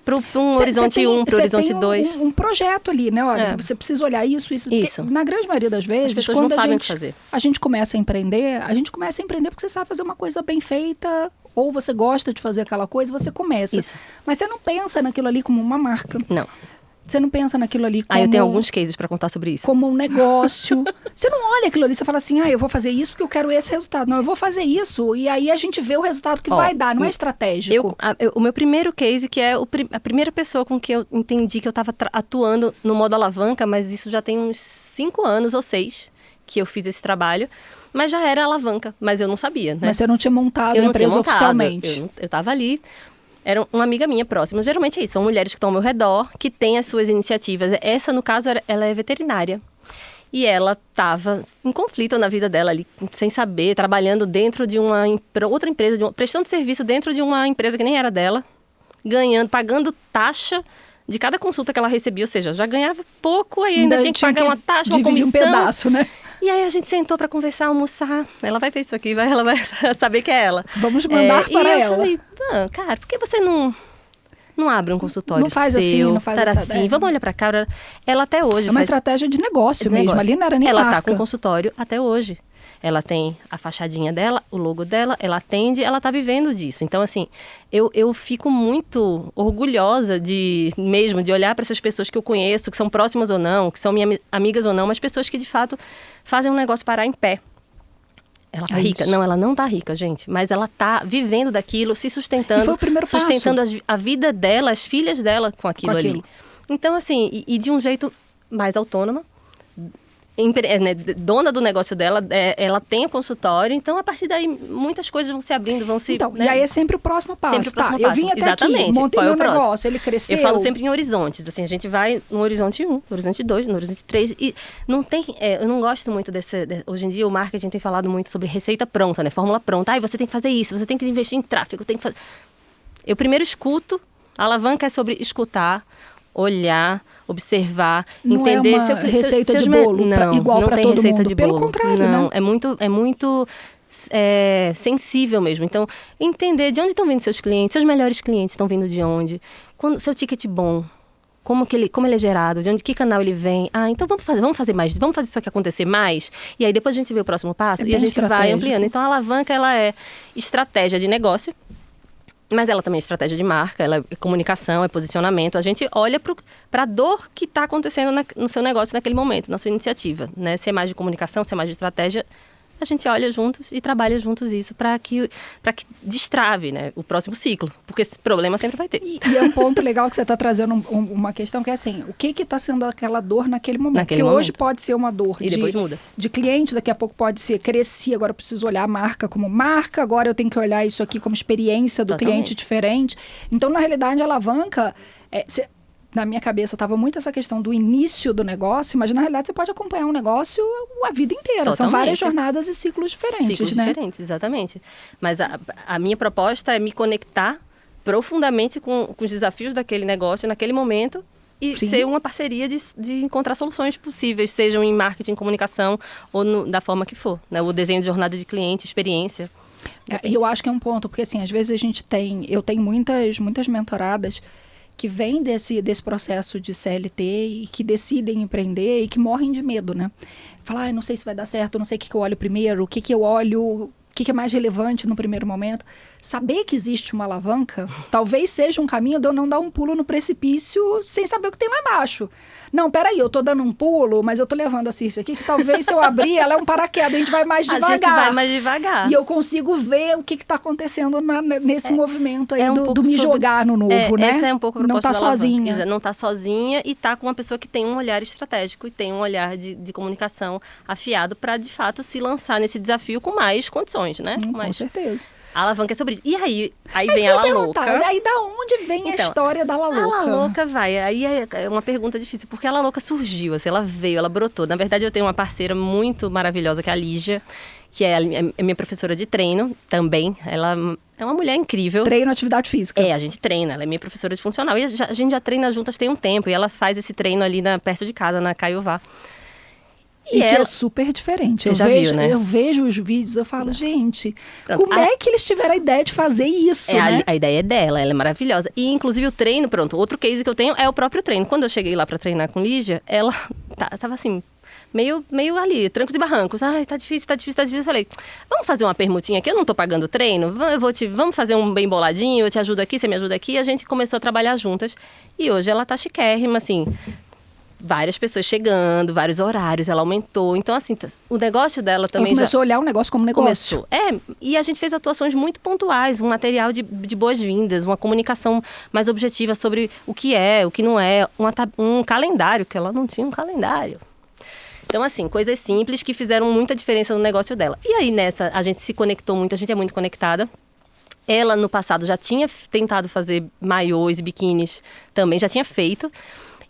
para um horizonte 1, para o horizonte 2. Um projeto ali, né? Olha, você precisa olhar isso. Na grande maioria das vezes, as pessoas quando não sabem o que fazer. A gente começa a empreender porque você sabe fazer uma coisa bem feita, ou você gosta de fazer aquela coisa, você começa. Isso. Mas você não pensa naquilo ali como uma marca. Não. Você não pensa naquilo ali como... eu tenho alguns cases para contar sobre isso. Como um negócio. Você não olha aquilo ali, você fala assim, eu vou fazer isso porque eu quero esse resultado. Não, eu vou fazer isso. E aí a gente vê o resultado que vai dar, não é estratégico. O meu primeiro case, que é a primeira pessoa com que eu entendi que eu estava atuando no modo alavanca, mas isso já tem uns 5 anos ou 6 que eu fiz esse trabalho. Mas já era alavanca, mas eu não sabia, né? Mas você não tinha montado a empresa oficialmente. Eu estava ali... Era uma amiga minha próxima. Geralmente é isso, são mulheres que estão ao meu redor, que têm as suas iniciativas. Essa, no caso, ela é veterinária. E ela estava em conflito na vida dela ali, sem saber, trabalhando dentro de outra empresa, prestando serviço dentro de uma empresa que nem era dela, pagando taxa de cada consulta que ela recebia. Ou seja, já ganhava pouco, aí ainda tinha que pagar uma taxa, uma comissão. Um pedaço, né? E aí a gente sentou para conversar, almoçar. Ela vai ver isso aqui, ela vai saber que é ela. Vamos mandar para ela. E eu falei, cara, por que você não abre um consultório não faz seu? Assim, não faz assim, vamos olhar para cá. Ela até hoje... É uma estratégia de negócio mesmo, ali não era nem ela marca. Ela tá com consultório até hoje. Ela tem a fachadinha dela, o logo dela, ela atende, ela tá vivendo disso. Então, assim, eu fico muito orgulhosa de olhar para essas pessoas que eu conheço, que são próximas ou não, que são minhas amigas ou não, mas pessoas que, de fato, fazem um negócio parar em pé. Ela tá rica? Não, ela não tá rica, gente. Mas ela tá vivendo daquilo, se sustentando. E foi o primeiro passo. Sustentando a vida dela, as filhas dela com aquilo ali. Então, assim, e de um jeito mais autônoma. Dona do negócio dela, ela tem o consultório, então a partir daí muitas coisas vão se abrindo, vão se... Então, e aí é sempre o próximo passo. Sempre o próximo passo. Eu vim até aqui, montei meu negócio, ele cresceu. Eu falo sempre em horizontes, assim, a gente vai no horizonte 1, no horizonte 2, no horizonte 3, e não tem, eu não gosto muito hoje em dia o marketing tem falado muito sobre receita pronta, né, fórmula pronta, você tem que fazer isso, você tem que investir em tráfego, tem que fazer... Eu primeiro escuto, a alavanca é sobre escutar, olhar, observar, não entender... Não é uma receita de bolo igual para todo receita mundo. De Pelo bolo. contrário, não, né? É muito sensível mesmo. Então, entender de onde estão vindo seus clientes, seus melhores clientes estão vindo de onde, seu ticket bom, como ele é gerado, de onde, que canal ele vem. Então vamos fazer mais, vamos fazer isso aqui acontecer mais. E aí depois a gente vê o próximo passo e a gente vai ampliando. Então a alavanca, ela é estratégia de negócio, mas ela também é estratégia de marca, ela é comunicação, é posicionamento. A gente olha para a dor que está acontecendo no seu negócio naquele momento, na sua iniciativa, né? Se é mais de comunicação, se é mais de estratégia, a gente olha juntos e trabalha juntos isso para que destrave, né, o próximo ciclo, porque esse problema sempre vai ter. E é um ponto legal que você está trazendo uma questão que é assim, o que está sendo aquela dor naquele momento? Porque hoje pode ser uma dor depois muda. De cliente, daqui a pouco pode ser cresci, agora eu preciso olhar a marca como marca, agora eu tenho que olhar isso aqui como experiência do cliente diferente. Então, na realidade, a alavanca... Na minha cabeça estava muito essa questão do início do negócio, mas na realidade você pode acompanhar um negócio a vida inteira. Totalmente. São várias jornadas e ciclos diferentes, ciclos né? diferentes, exatamente. Mas a minha proposta é me conectar profundamente com os desafios daquele negócio naquele momento e ser uma parceria de encontrar soluções possíveis, sejam em marketing, comunicação ou da forma que for, né? O desenho de jornada de cliente, experiência. E eu acho que é um ponto, porque assim, às vezes eu tenho muitas mentoradas que vêm desse processo de CLT e que decidem empreender e que morrem de medo, né? Falar, não sei se vai dar certo, não sei o que eu olho primeiro, o que eu olho, o que é mais relevante no primeiro momento. Saber que existe uma alavanca talvez seja um caminho de eu não dar um pulo no precipício sem saber o que tem lá embaixo. Não, peraí, eu tô dando um pulo, mas eu tô levando a Círcia aqui, que talvez se eu abrir, ela é um paraquedas, a gente vai mais devagar. A gente vai mais devagar. E eu consigo ver o que tá acontecendo nesse movimento aí do me jogar no novo, né? Essa é um pouco a proposta não tá sozinha. Não tá sozinha e tá com uma pessoa que tem um olhar estratégico e tem um olhar de comunicação afiado para, de fato, se lançar nesse desafio com mais condições, né? Com certeza. A alavanca é sobre isso. E aí vem a Lalouca. Aí da onde vem a história da Lalouca? A Lalouca aí é uma pergunta difícil, porque a Lalouca surgiu, assim, ela veio, ela brotou. Na verdade, eu tenho uma parceira muito maravilhosa, que é a Lígia, que é minha professora de treino também. Ela é uma mulher incrível. Treino, atividade física. A gente treina, ela é minha professora de funcional. E a gente já treina juntas tem um tempo, e ela faz esse treino ali perto de casa, na Caiová. E que é super diferente. Você já viu, né? Eu vejo os vídeos, eu falo, gente, como é que eles tiveram a ideia de fazer isso, né? A ideia é dela, ela é maravilhosa. E, inclusive, o treino, outro case que eu tenho é o próprio treino. Quando eu cheguei lá pra treinar com Lígia, ela tava assim, meio ali, trancos e barrancos. Tá difícil. Eu falei, vamos fazer uma permutinha aqui, eu não tô pagando o treino, vamos fazer um bem boladinho, eu te ajudo aqui, você me ajuda aqui. E a gente começou a trabalhar juntas. E hoje ela tá chiquérrima, assim... Várias pessoas chegando, vários horários, ela aumentou. Então, assim, o negócio dela também ela começou a olhar o negócio como negócio. Começou. E a gente fez atuações muito pontuais, um material de boas-vindas, uma comunicação mais objetiva sobre o que é, o que não é, um calendário, que ela não tinha um calendário. Então, assim, coisas simples que fizeram muita diferença no negócio dela. E aí, nessa, a gente se conectou muito, a gente é muito conectada. Ela, no passado, já tinha tentado fazer maiôs e biquínis também, já tinha feito.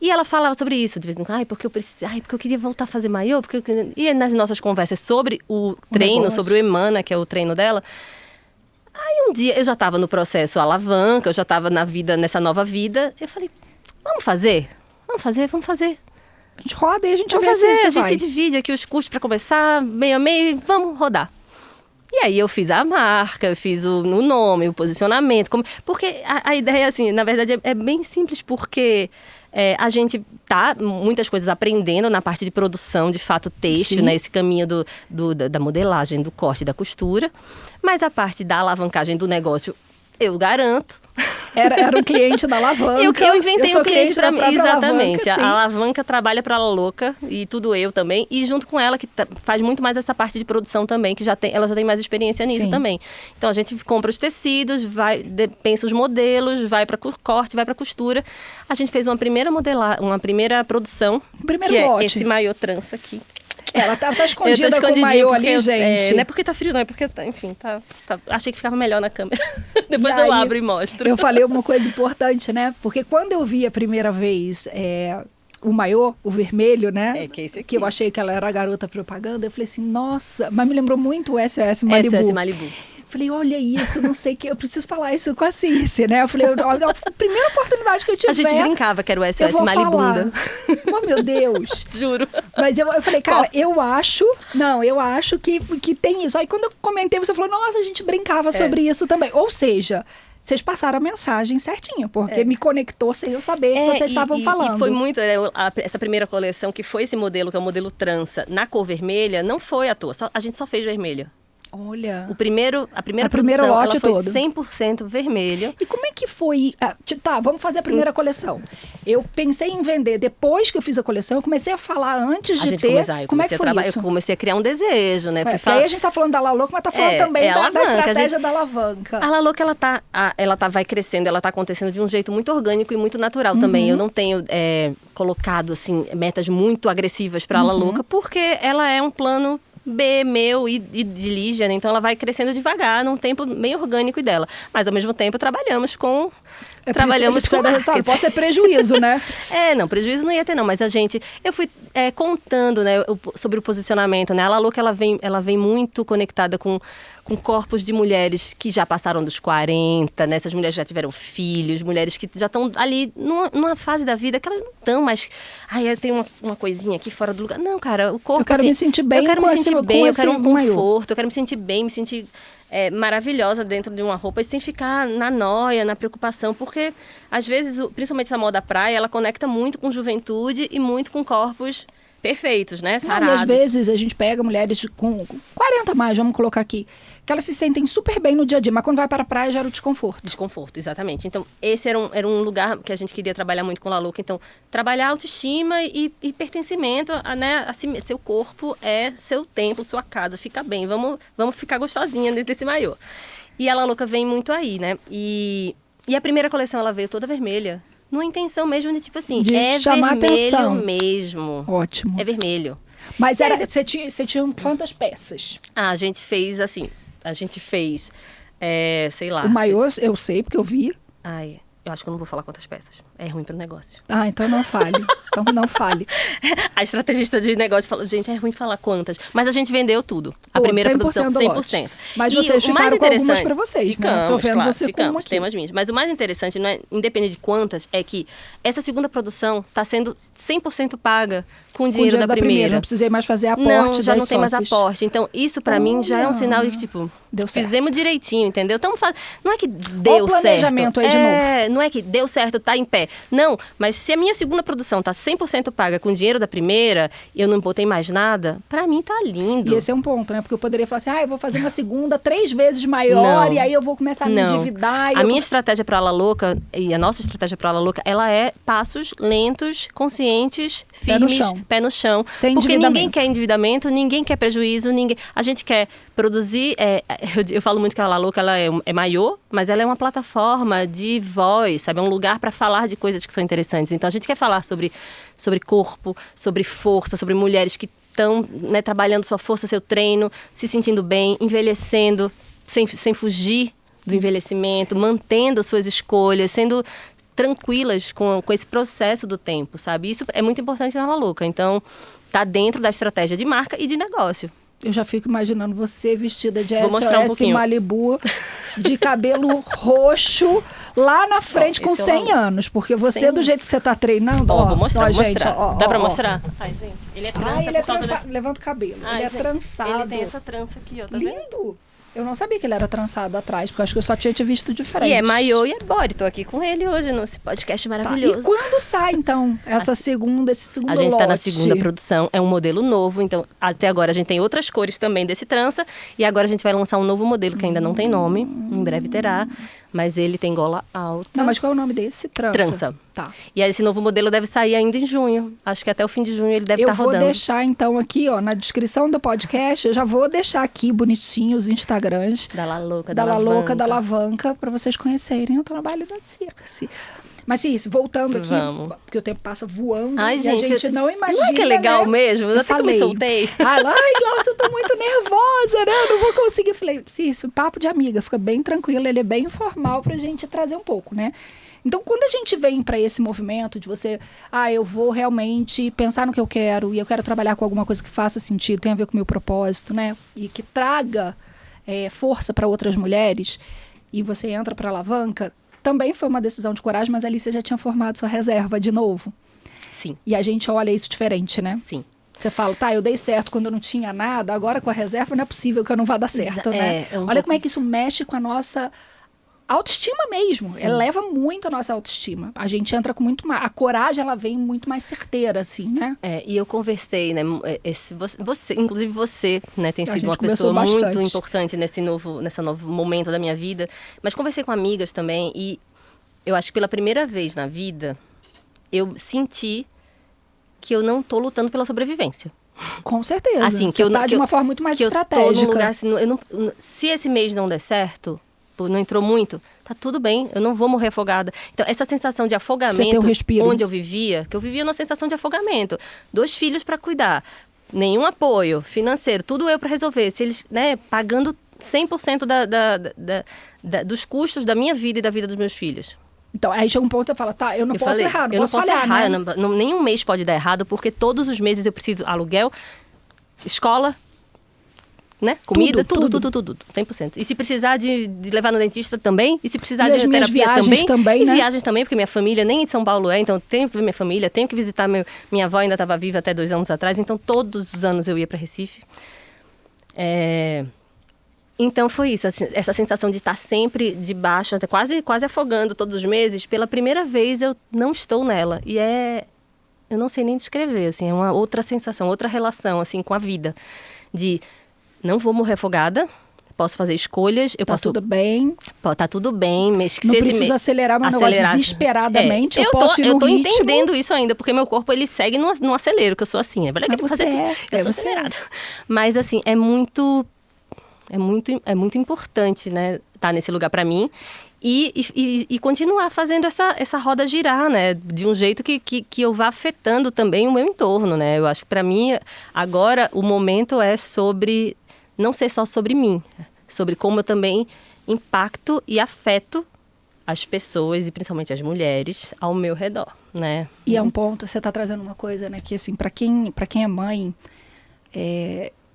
E ela falava sobre isso, de vez em quando, porque eu queria voltar a fazer maiô. E nas nossas conversas sobre o treino, sobre o Emana, que é o treino dela. Aí um dia, eu já estava no processo alavanca, eu já estava nessa nova vida. Eu falei, vamos fazer. A gente roda e a gente vamos vê fazer, se a gente divide aqui os custos para começar, meio a meio, vamos rodar. E aí eu fiz a marca, eu fiz o nome, o posicionamento. Porque a ideia, assim, na verdade, é bem simples, porque... a gente tá muitas coisas aprendendo na parte de produção, de fato, têxtil, né? Esse caminho da modelagem, do corte e da costura. Mas a parte da alavancagem do negócio, eu garanto. Era um cliente da alavanca. Eu inventei um cliente para mim. Exatamente. Alavanca, a alavanca trabalha para a Lalouca e tudo eu também. E junto com ela, que faz muito mais essa parte de produção também, que ela já tem mais experiência nisso também. Então a gente compra os tecidos, pensa os modelos, vai para corte, vai para costura. A gente fez uma primeira produção. Primeiro que lote. É esse maiô trança aqui. Ela tá escondida com o maiô ali, gente. Não é porque tá frio, não. É porque, enfim, achei que ficava melhor na câmera. Depois eu abro e mostro. Eu falei uma coisa importante, né? Porque quando eu vi a primeira vez o maiô, o vermelho, né? Que é esse aqui. Que eu achei que ela era a garota propaganda. Eu falei assim, nossa... Mas me lembrou muito o SOS Malibu. SOS Malibu. Falei, olha isso, não sei o que, eu preciso falar isso com a Circe, né? Eu falei, olha, a primeira oportunidade que eu tiver... A gente brincava que era o SOS Malibunda. Oh, meu Deus. Juro. Mas eu falei, cara, eu acho que tem isso. Aí quando eu comentei, você falou, nossa, a gente brincava sobre isso também. Ou seja... Vocês passaram a mensagem certinha, porque me conectou sem eu saber que vocês estavam falando. E foi muito, essa primeira coleção, que foi esse modelo, que é o modelo trança, na cor vermelha, não foi à toa. A gente só fez vermelho. Olha. A primeira produção, lote ela foi todo. 100% vermelho. E como é que foi? Tá, vamos fazer a primeira coleção. Eu pensei em vender depois que eu fiz a coleção, eu comecei a falar antes de ter. Como é que foi isso? Eu comecei a criar um desejo, né? Porque aí a gente tá falando da La Louca, mas tá falando também da estratégia da alavanca. A La Louca, vai crescendo, ela tá acontecendo de um jeito muito orgânico e muito natural também. Eu não tenho colocado, assim, metas muito agressivas pra La Louca, porque ela é um plano B, meu e de Lígia, né? Então ela vai crescendo devagar, num tempo meio orgânico dela. Mas ao mesmo tempo trabalhamos com resultado. Pode ter prejuízo, né? Não, prejuízo não ia ter não, mas eu fui contando, né, sobre o posicionamento, né? A La Louca, ela vem muito conectada com corpos de mulheres que já passaram dos 40, né? Essas mulheres já tiveram filhos, mulheres que já estão ali numa fase da vida que elas não estão mais... eu tenho uma coisinha aqui fora do lugar. Não, cara, o corpo... Eu quero me sentir bem, eu quero um conforto, eu quero me sentir bem, me sentir... maravilhosa dentro de uma roupa e sem ficar na noia, na preocupação, porque às vezes, principalmente essa moda praia, ela conecta muito com juventude e muito com corpos perfeitos, né? Sarados. E às vezes a gente pega mulheres com 40 a mais, vamos colocar aqui, que elas se sentem super bem no dia a dia, mas quando vai para a praia gera o desconforto. Desconforto, exatamente. Então, esse era um lugar que a gente queria trabalhar muito com La Louca. Então, trabalhar autoestima e pertencimento, né? Assim, seu corpo é seu templo, sua casa, fica bem. Vamos ficar gostosinha dentro desse maiô. E a La Louca vem muito aí, né? E a primeira coleção, ela veio toda vermelha. Numa intenção mesmo de, tipo assim, de chamar vermelho atenção mesmo. Ótimo. É vermelho. Mas você tinha quantas peças? A gente fez, assim, sei lá. O maiô, eu sei, porque eu vi. Eu acho que eu não vou falar quantas peças. É ruim pro negócio. Então não fale. Então não fale. A estrategista de negócio falou, gente, é ruim falar quantas. Mas a gente vendeu tudo. A primeira produção, 100%. Mas vocês ficaram com algumas pra vocês, né? Tô vendo você com uma aqui. Temos minhas. Mas o mais interessante, não é, independente de quantas, é que essa segunda produção tá sendo 100% paga com o dinheiro da primeira. Não precisei mais fazer aporte. Já não tem mais aporte. Então, isso pra mim já é um sinal de que, tipo, deu certo. Fizemos direitinho, entendeu? Então, não é que deu certo. O planejamento aí de novo. Não é que deu certo, tá em pé. Não, mas se a minha segunda produção tá 100% paga com o dinheiro da primeira e eu não botei mais nada, pra mim tá lindo. E esse é um ponto, né? Porque eu poderia falar assim, eu vou fazer uma segunda 3 vezes maior e aí eu vou começar a me endividar. A minha estratégia pra La Louca e a nossa estratégia pra La Louca, ela é passos lentos, conscientes, firmes, pé no chão. Sem porque ninguém quer endividamento, ninguém quer prejuízo, a gente quer produzir... eu falo muito que a La Louca, ela é maiô, mas ela é uma plataforma de voz, sabe? É um lugar para falar de coisas que são interessantes. Então, a gente quer falar sobre corpo, sobre força, sobre mulheres que estão, né, trabalhando sua força, seu treino, se sentindo bem, envelhecendo, sem fugir do envelhecimento, mantendo suas escolhas, sendo tranquilas com esse processo do tempo, sabe? Isso é muito importante na La Louca. Então, tá dentro da estratégia de marca e de negócio. Eu já fico imaginando você vestida de SOS Malibu, de cabelo roxo, lá na frente com 100 anos. Porque você, do jeito que você tá treinando... vou mostrar, gente, Dá pra mostrar? Ai, gente, ele é trança. Ele é trançado. Levanta o cabelo. Ele é trançado. Ele tem essa trança aqui, ó, tá vendo? Lindo! Eu não sabia que ele era trançado atrás, porque eu acho que eu só tinha visto de frente. E é maiô e é body. Tô aqui com ele hoje nesse podcast maravilhoso. E quando sai, então, esse segundo lote? A gente tá na segunda produção. É um modelo novo. Então, até agora a gente tem outras cores também desse trança. E agora a gente vai lançar um novo modelo que ainda não tem nome. Em breve terá. Mas ele tem gola alta. Não, mas qual é o nome desse? Trança. Tá. E aí esse novo modelo deve sair ainda em junho. Acho que até o fim de junho ele deve estar rodando. Eu vou deixar, então, aqui, na descrição do podcast, eu já vou deixar aqui bonitinho os Instagrams. Da La Louca, da Alavanca, para vocês conhecerem o trabalho da Circe. Mas isso, voltando aqui, porque o tempo passa voando. Ai, e gente, a gente não imagina. Não é que é legal, né? Mesmo? Eu até que me soltei. Ai, Glaucia, eu tô muito nervosa, né? Eu não vou conseguir. Falei, isso, papo de amiga, fica bem tranquilo, ele é bem informal pra gente trazer um pouco, né? Então, quando a gente vem para esse movimento de você, eu vou realmente pensar no que eu quero e eu quero trabalhar com alguma coisa que faça sentido, tenha a ver com o meu propósito, né? E que traga força para outras mulheres e você entra para a alavanca, também foi uma decisão de coragem, mas ali você já tinha formado sua reserva de novo. Sim. E a gente olha isso diferente, né? Sim. Você fala, tá, eu dei certo quando eu não tinha nada, agora com a reserva não é possível que eu não vá dar certo, né? Olha como é que isso mexe com a nossa autoestima mesmo. Eleva muito a nossa autoestima. A gente entra com muito mais... A coragem, ela vem muito mais certeira, assim, né? E eu conversei, né? Inclusive você, né? Tem sido uma pessoa muito importante nesse novo momento da minha vida. Mas conversei com amigas também e eu acho que pela primeira vez na vida, eu senti que eu não tô lutando pela sobrevivência. Com certeza. Assim, você tá de uma forma muito mais estratégica. Eu tô num lugar, assim, se esse mês não der certo, não entrou muito, tá tudo bem, eu não vou morrer afogada. Então, essa sensação de afogamento, onde eu vivia numa sensação de afogamento. 2 filhos para cuidar, nenhum apoio financeiro, tudo eu para resolver. Se eles, né, pagando 100% dos custos da minha vida e da vida dos meus filhos. Então, aí chega um ponto que você fala, tá, eu não posso errar, não posso falhar, errar, né? Nenhum mês pode dar errado, porque todos os meses eu preciso aluguel, escola, né? Comida, tudo, 100%. E se precisar de levar no dentista também, e se precisar de terapia também, né? Viagens também, porque minha família nem em São Paulo então tenho que ver minha família, tenho que visitar minha avó, ainda estava viva até 2 anos atrás, então todos os anos eu ia para Recife. Então foi isso, assim, essa sensação de estar sempre debaixo, até quase afogando todos os meses, pela primeira vez eu não estou nela. E eu não sei nem descrever, assim, é uma outra sensação, outra relação, assim, com a vida. De não vou morrer afogada, posso fazer escolhas, tá tudo bem. Tá tudo bem, mas não preciso acelerar meu negócio desesperadamente. Eu tô entendendo isso ainda, porque meu corpo ele segue no acelero, que eu sou assim. Eu sou acelerada. Mas assim, é muito importante, né, estar nesse lugar para mim e continuar fazendo essa roda girar, né, de um jeito que eu vá afetando também o meu entorno, né. Eu acho que para mim agora o momento é sobre não ser só sobre mim, sobre como eu também impacto e afeto as pessoas e principalmente as mulheres ao meu redor, né. E é um ponto, você está trazendo uma coisa, né, que assim, para quem é mãe,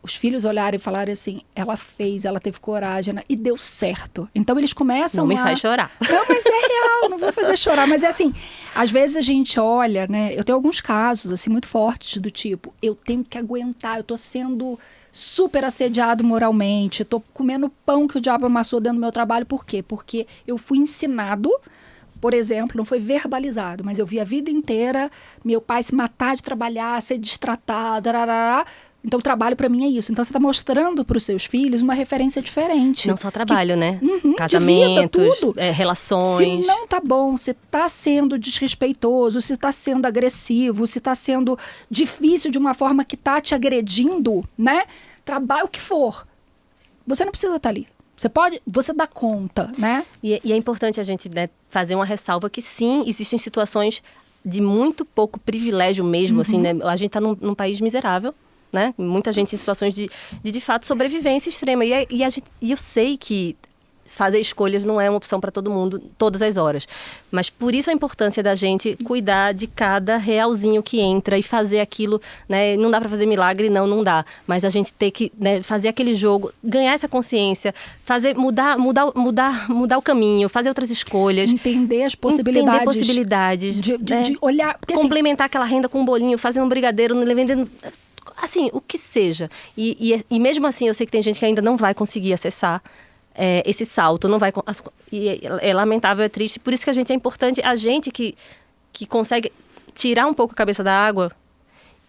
os filhos olharem e falarem assim, ela teve coragem, né? E deu certo. Então eles começam Não me faz chorar. Não, mas é real, não vou fazer chorar. Mas é assim, às vezes a gente olha, né? Eu tenho alguns casos, assim, muito fortes do tipo, eu tenho que aguentar, eu tô sendo super assediado moralmente, tô comendo pão que o diabo amassou dentro do meu trabalho. Por quê? Porque eu fui ensinado, por exemplo, não foi verbalizado, mas eu vi a vida inteira meu pai se matar de trabalhar, ser destratado, Então, o trabalho para mim é isso. Então, você está mostrando para os seus filhos uma referência diferente. Não só trabalho, né? Casamentos, de vida, tudo. Relações. Se não tá bom, se está sendo desrespeitoso, se está sendo agressivo, se está sendo difícil de uma forma que está te agredindo, né? Trabalho, o que for. Você não precisa estar ali. Você dá conta, né? E é importante a gente, né, fazer uma ressalva que sim, existem situações de muito pouco privilégio mesmo, assim, né? A gente está num país miserável, né? Muita gente em situações de fato, sobrevivência extrema. E eu sei que fazer escolhas não é uma opção para todo mundo, todas as horas. Mas por isso a importância da gente cuidar de cada realzinho que entra e fazer aquilo, né? Não dá para fazer milagre, não dá. Mas a gente tem que, né, fazer aquele jogo, ganhar essa consciência, mudar o caminho, fazer outras escolhas. Entender as possibilidades. De olhar. Porque, complementar aquela renda com um bolinho, fazendo um brigadeiro, vendendo... Assim, o que seja. E mesmo assim, eu sei que tem gente que ainda não vai conseguir acessar esse salto, não vai... E é lamentável, é triste. Por isso que é importante, a gente que consegue tirar um pouco a cabeça da água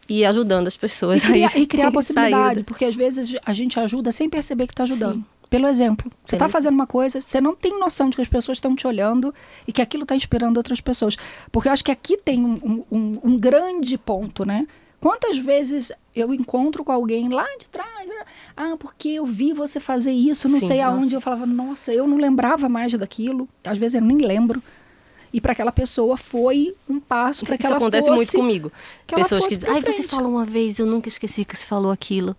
e ir ajudando as pessoas e criar possibilidade, porque às vezes a gente ajuda sem perceber que está ajudando. Sim. Pelo exemplo. Você está fazendo uma coisa, você não tem noção de que as pessoas estão te olhando e que aquilo está inspirando outras pessoas. Porque eu acho que aqui tem um grande ponto, né? Quantas vezes eu encontro com alguém lá de trás, porque eu vi você fazer isso, não sei aonde, eu falava, nossa, eu não lembrava mais daquilo, às vezes eu nem lembro. E para aquela pessoa foi um passo para que ela fosse... Isso acontece muito comigo. Pessoas que dizem, você falou uma vez, eu nunca esqueci que você falou aquilo.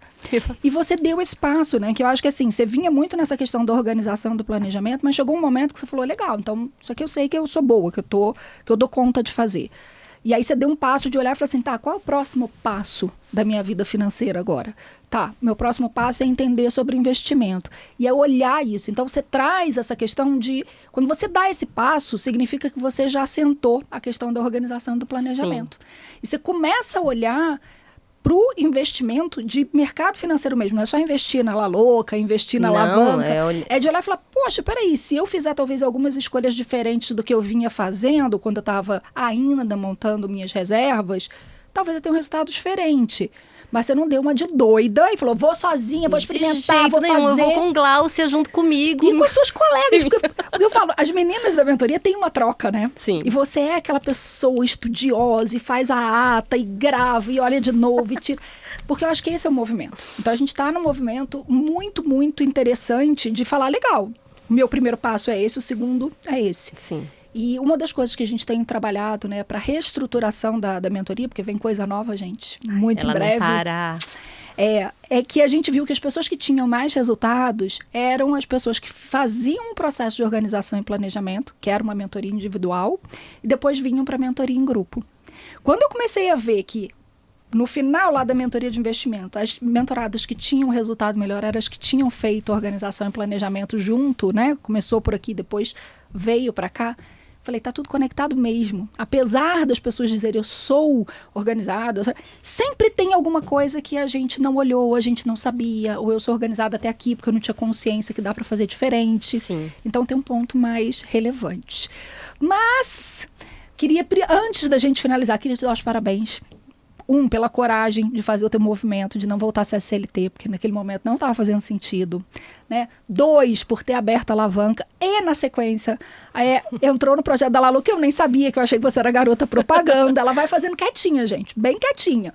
E você deu esse passo, né? Que eu acho que assim, você vinha muito nessa questão da organização, do planejamento, mas chegou um momento que você falou, legal, então isso aqui eu sei que eu sou boa, que eu dou conta de fazer. E aí você deu um passo de olhar e falar assim, tá, qual é o próximo passo da minha vida financeira agora? Tá, meu próximo passo é entender sobre investimento. E é olhar isso. Então você traz essa questão de... Quando você dá esse passo, significa que você já assentou a questão da organização e do planejamento. Sim. E você começa a olhar para o investimento de mercado financeiro mesmo. Não é só investir na louca, investir na alavanca. É de olhar e falar, poxa, peraí, se eu fizer talvez algumas escolhas diferentes do que eu vinha fazendo quando eu estava ainda montando minhas reservas, talvez eu tenha um resultado diferente. Mas você não deu uma de doida e falou, vou sozinha, vou experimentar, vou fazer. Eu vou com Gláucia junto comigo. E com as suas colegas. Porque eu falo, as meninas da mentoria têm uma troca, né? Sim. E você é aquela pessoa estudiosa e faz a ata e grava e olha de novo e tira. Porque eu acho que esse é o movimento. Então a gente está num movimento muito, muito interessante de falar, legal, o meu primeiro passo é esse, o segundo é esse. Sim. E uma das coisas que a gente tem trabalhado, né, para reestruturação da mentoria, porque vem coisa nova, gente, muito em breve. Não para. É que a gente viu que as pessoas que tinham mais resultados eram as pessoas que faziam um processo de organização e planejamento, que era uma mentoria individual, e depois vinham para a mentoria em grupo. Quando eu comecei a ver que no final lá da mentoria de investimento, as mentoradas que tinham resultado melhor eram as que tinham feito organização e planejamento junto, né? Começou por aqui, depois veio para cá. Falei, tá tudo conectado mesmo. Apesar das pessoas dizerem eu sou organizada, sempre tem alguma coisa que a gente não olhou, a gente não sabia, ou eu sou organizada até aqui porque eu não tinha consciência que dá para fazer diferente. Sim. Então tem um ponto mais relevante. Mas, antes da gente finalizar, queria te dar os parabéns. Pela coragem de fazer o teu movimento, de não voltar a ser CLT, porque naquele momento não estava fazendo sentido, né? 2, por ter aberto a alavanca. E, na sequência, entrou no projeto da Lalu, que eu nem sabia, que eu achei que você era garota propaganda. Ela vai fazendo quietinha, gente, bem quietinha.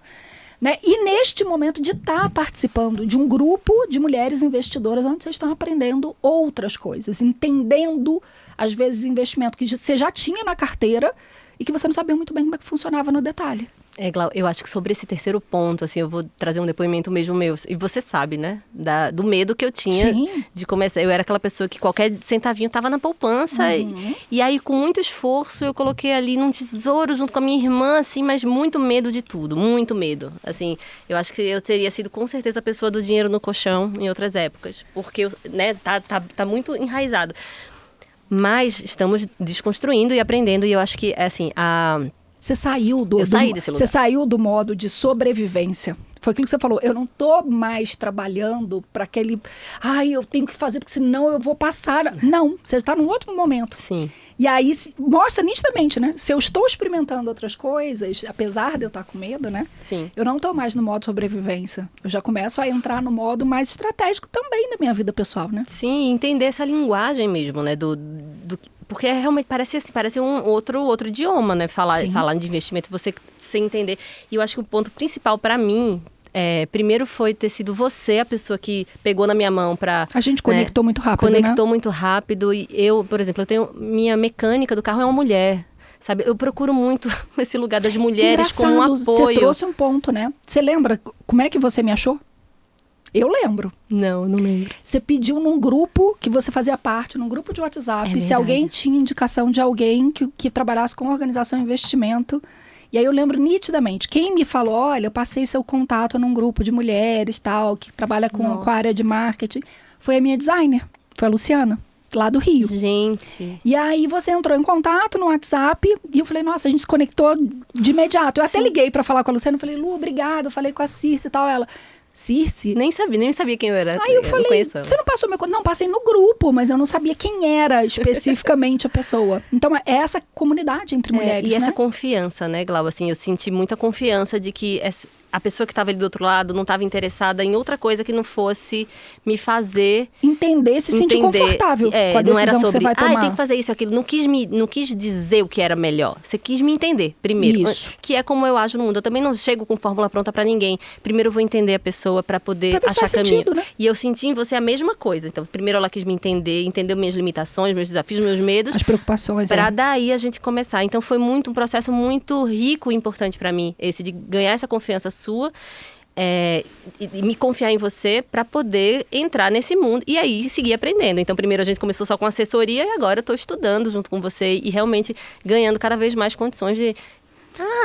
Né? E neste momento de estar participando de um grupo de mulheres investidoras, onde vocês estão aprendendo outras coisas, entendendo, às vezes, investimento que você já tinha na carteira e que você não sabia muito bem como é que funcionava no detalhe. Glau, eu acho que sobre esse terceiro ponto, assim, eu vou trazer um depoimento mesmo meu. E você sabe, né? Do medo que eu tinha. Sim. De começar. Eu era aquela pessoa que qualquer centavinho tava na poupança. Uhum. E aí, com muito esforço, eu coloquei ali num tesouro junto com a minha irmã, assim, mas muito medo de tudo. Muito medo. Assim, eu acho que eu teria sido com certeza a pessoa do dinheiro no colchão em outras épocas. Porque, né, tá muito enraizado. Mas estamos desconstruindo e aprendendo. E eu acho que, assim, Você saiu eu saí desse lugar. Você saiu do modo de sobrevivência. Foi aquilo que você falou. Eu não tô mais trabalhando para aquele... eu tenho que fazer, porque senão eu vou passar... Não, você está num outro momento. Sim. E aí mostra nitidamente, né? Se eu estou experimentando outras coisas, apesar de eu estar com medo, né? Sim. Eu não estou mais no modo sobrevivência. Eu já começo a entrar no modo mais estratégico também da minha vida pessoal, né? Sim, entender essa linguagem mesmo, né? Porque realmente parece um outro idioma, né? Falar de investimento, você entender. E eu acho que o ponto principal para mim, primeiro foi ter sido você a pessoa que pegou na minha mão para... A gente conectou muito rápido, Conectou muito rápido. E eu, por exemplo, minha mecânica do carro é uma mulher. Sabe, eu procuro muito esse lugar das mulheres como um apoio. Você trouxe um ponto, né? Você lembra como é que você me achou? Eu lembro. Não lembro. Você pediu num grupo que você fazia parte, num grupo de WhatsApp, se alguém tinha indicação de alguém que trabalhasse com organização e investimento. E aí eu lembro nitidamente. Quem me falou, olha, eu passei seu contato num grupo de mulheres, tal, que trabalha com a área de marketing, foi a minha designer, foi a Luciana, lá do Rio. Gente. E aí você entrou em contato no WhatsApp e eu falei, nossa, a gente se conectou de imediato. Eu até liguei para falar com a Luciana, eu falei, Lu, obrigada. Eu falei com a Circe e tal, ela... Circe? Nem sabia quem eu era. Aí eu falei, você não passou meu contato? Não, passei no grupo, mas eu não sabia quem era especificamente a pessoa. Então, é essa comunidade entre mulheres, e essa confiança, né, Glau? Assim, eu senti muita confiança de que a pessoa que estava ali do outro lado não estava interessada em outra coisa que não fosse me fazer... se sentir confortável com a decisão não era sobre, que você vai tomar. tem que fazer isso, aquilo. Não quis dizer o que era melhor. Você quis me entender, primeiro. Isso. Que é como eu ajo no mundo. Eu também não chego com fórmula pronta para ninguém. Primeiro eu vou entender a pessoa para poder achar caminho. Sentido, né? E eu senti em você a mesma coisa. Então, primeiro ela quis me entender, entendeu minhas limitações, meus desafios, meus medos. As preocupações. Para daí a gente começar. Então, foi um processo muito rico e importante para mim, esse de ganhar essa confiança sua. E me confiar em você para poder entrar nesse mundo e aí seguir aprendendo. Então, primeiro a gente começou só com assessoria e agora eu estou estudando junto com você e realmente ganhando cada vez mais condições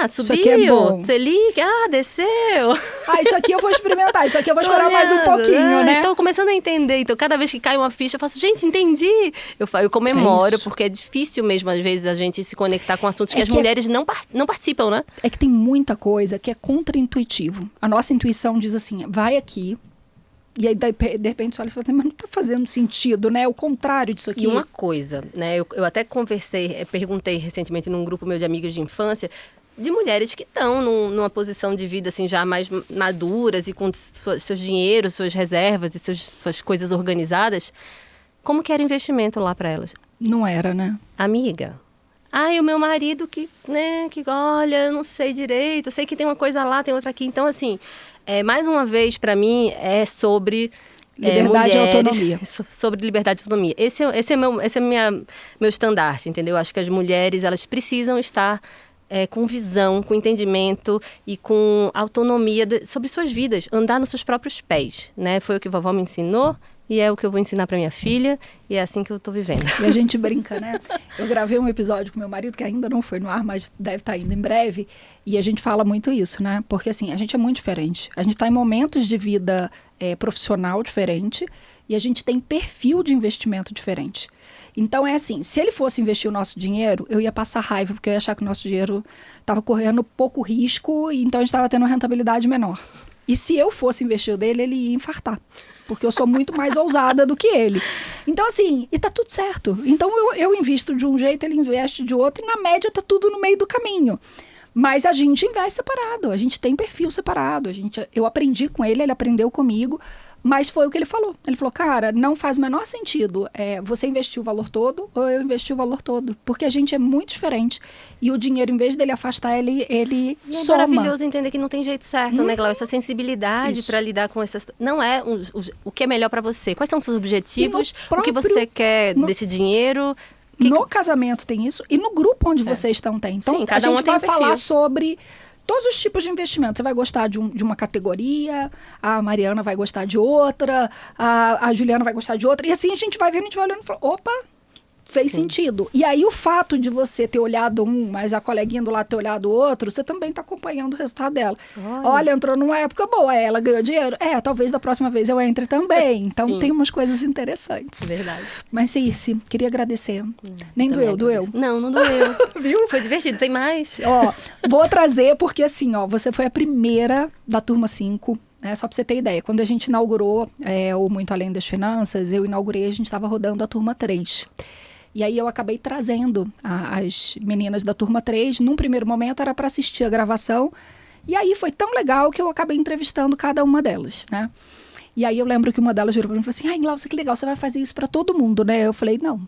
Subiu. Isso aqui é bom. Selic, desceu. Isso aqui eu vou experimentar, isso aqui eu vou esperar mais um pouquinho, né? Estou começando a entender. Então, cada vez que cai uma ficha, eu faço, gente, entendi. Eu comemoro, porque é difícil mesmo, às vezes, a gente se conectar com assuntos que as mulheres não participam, né? É que tem muita coisa que é contra-intuitivo. A nossa intuição diz assim, vai aqui. E aí, de repente, você olha e fala, mas não está fazendo sentido, né? É o contrário disso aqui. E uma coisa, né? Eu até perguntei recentemente num grupo meu de amigas de infância, de mulheres que estão numa posição de vida, assim, já mais maduras e com seus dinheiros, suas reservas e suas coisas organizadas. Como que era investimento lá para elas? Não era, né? Amiga, o meu marido que olha, eu não sei direito, eu sei que tem uma coisa lá, tem outra aqui. Então, assim, mais uma vez, para mim, é sobre liberdade e autonomia. Sobre liberdade e autonomia. Esse é meu estandarte, entendeu? Acho que as mulheres, elas precisam estar com visão, com entendimento e com autonomia sobre suas vidas, andar nos seus próprios pés, né? Foi o que a vovó me ensinou. E é o que eu vou ensinar para minha filha, e é assim que eu tô vivendo. E a gente brinca, né? Eu gravei um episódio com meu marido, que ainda não foi no ar, mas deve estar indo em breve, e a gente fala muito isso, né? Porque, assim, a gente é muito diferente. A gente está em momentos de vida profissional diferente, e a gente tem perfil de investimento diferente. Então, é assim, se ele fosse investir o nosso dinheiro, eu ia passar raiva, porque eu ia achar que o nosso dinheiro estava correndo pouco risco, e então a gente estava tendo uma rentabilidade menor. E se eu fosse investir o dele, ele ia infartar. Porque eu sou muito mais ousada do que ele. Então, assim, e tá tudo certo. Então, eu invisto de um jeito, ele investe de outro, e na média tá tudo no meio do caminho. Mas a gente investe separado, a gente tem perfil separado. Eu aprendi com ele, ele aprendeu comigo, mas foi o que ele falou. Ele falou, cara, não faz o menor sentido você investir o valor todo ou eu investir o valor todo. Porque a gente é muito diferente. E o dinheiro, em vez dele afastar, ele soma. É maravilhoso entender que não tem jeito certo, né, Glaucia? Essa sensibilidade para lidar com essas... Não é o que é melhor para você. Quais são os seus objetivos? O que você quer desse dinheiro? No casamento tem isso. E no grupo onde vocês estão tem. Então, sim, cada a gente vai falar sobre... todos os tipos de investimento. Você vai gostar de uma categoria, a Mariana vai gostar de outra, a Juliana vai gostar de outra. E assim a gente vai vendo, a gente vai olhando e fala, opa, fez sentido. E aí o fato de você ter olhado um, mas a coleguinha do lado ter olhado o outro, você também está acompanhando o resultado dela. Olha, entrou numa época boa, ela ganhou dinheiro. Talvez da próxima vez eu entre também. Então tem umas coisas interessantes. Verdade. Mas Circe, queria agradecer. Nem doeu? Não doeu. Viu? Foi divertido, tem mais. Vou trazer porque assim, você foi a primeira da turma 5. Só para você ter ideia, quando a gente inaugurou o Muito Além das Finanças, eu inaugurei, a gente estava rodando a turma 3. E aí eu acabei trazendo as meninas da turma 3. Num primeiro momento era para assistir a gravação. E aí foi tão legal que eu acabei entrevistando cada uma delas, né? E aí eu lembro que uma delas virou para mim e falou assim, ai, Glaucia, que legal, você vai fazer isso para todo mundo, né? Eu falei, não.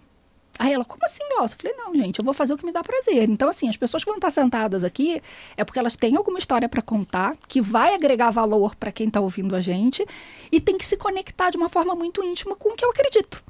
Aí ela, como assim, Glaucia? Eu falei, não, gente, eu vou fazer o que me dá prazer. Então, assim, as pessoas que vão estar sentadas aqui é porque elas têm alguma história para contar, que vai agregar valor para quem está ouvindo a gente e tem que se conectar de uma forma muito íntima com o que eu acredito.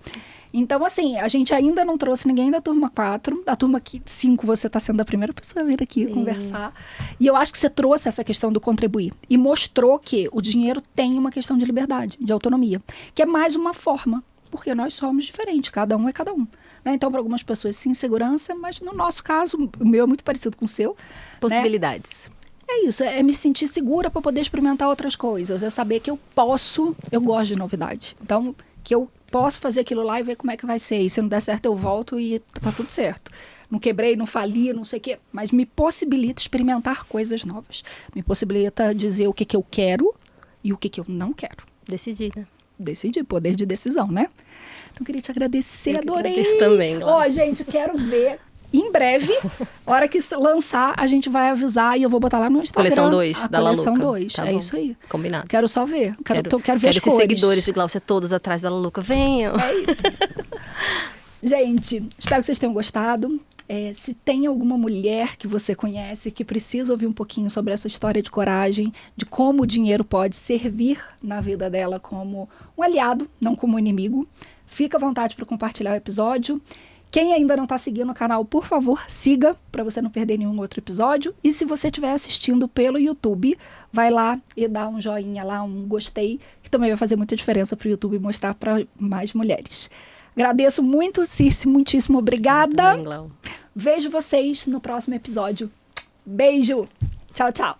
Então, assim, a gente ainda não trouxe ninguém da turma 4. Da turma 5, você está sendo a primeira pessoa a vir aqui conversar. E eu acho que você trouxe essa questão do contribuir. E mostrou que o dinheiro tem uma questão de liberdade, de autonomia. Que é mais uma forma, porque nós somos diferentes. Cada um é cada um. Né? Então, para algumas pessoas, sim, segurança. Mas no nosso caso, o meu é muito parecido com o seu. Possibilidades. Né? É isso, é me sentir segura para poder experimentar outras coisas. É saber que eu gosto de novidade. Então, que eu posso fazer aquilo lá e ver como é que vai ser. E se não der certo, eu volto e tá tudo certo. Não quebrei, não fali, não sei o quê. Mas me possibilita experimentar coisas novas. Me possibilita dizer o que eu quero e o que eu não quero. Decidir, né? Decidir, poder de decisão, né? Então, queria te agradecer, adorei. Agradeço também, gente, quero ver. Em breve, hora que lançar, a gente vai avisar e eu vou botar lá no Instagram. Coleção 2 da Laluca. Coleção 2, tá bom. Isso aí. Combinado. Quero só ver. Quero ver as esses cores. Seguidores de Glaucia todos atrás da Laluca. Venham. É isso. Gente, espero que vocês tenham gostado. Se tem alguma mulher que você conhece que precisa ouvir um pouquinho sobre essa história de coragem, de como o dinheiro pode servir na vida dela como um aliado, não como um inimigo, fica à vontade para compartilhar o episódio. Quem ainda não está seguindo o canal, por favor, siga para você não perder nenhum outro episódio. E se você estiver assistindo pelo YouTube, vai lá e dá um joinha lá, um gostei, que também vai fazer muita diferença para o YouTube mostrar para mais mulheres. Agradeço muito, Circe, muitíssimo obrigada. Também, Vejo vocês no próximo episódio. Beijo. Tchau, tchau.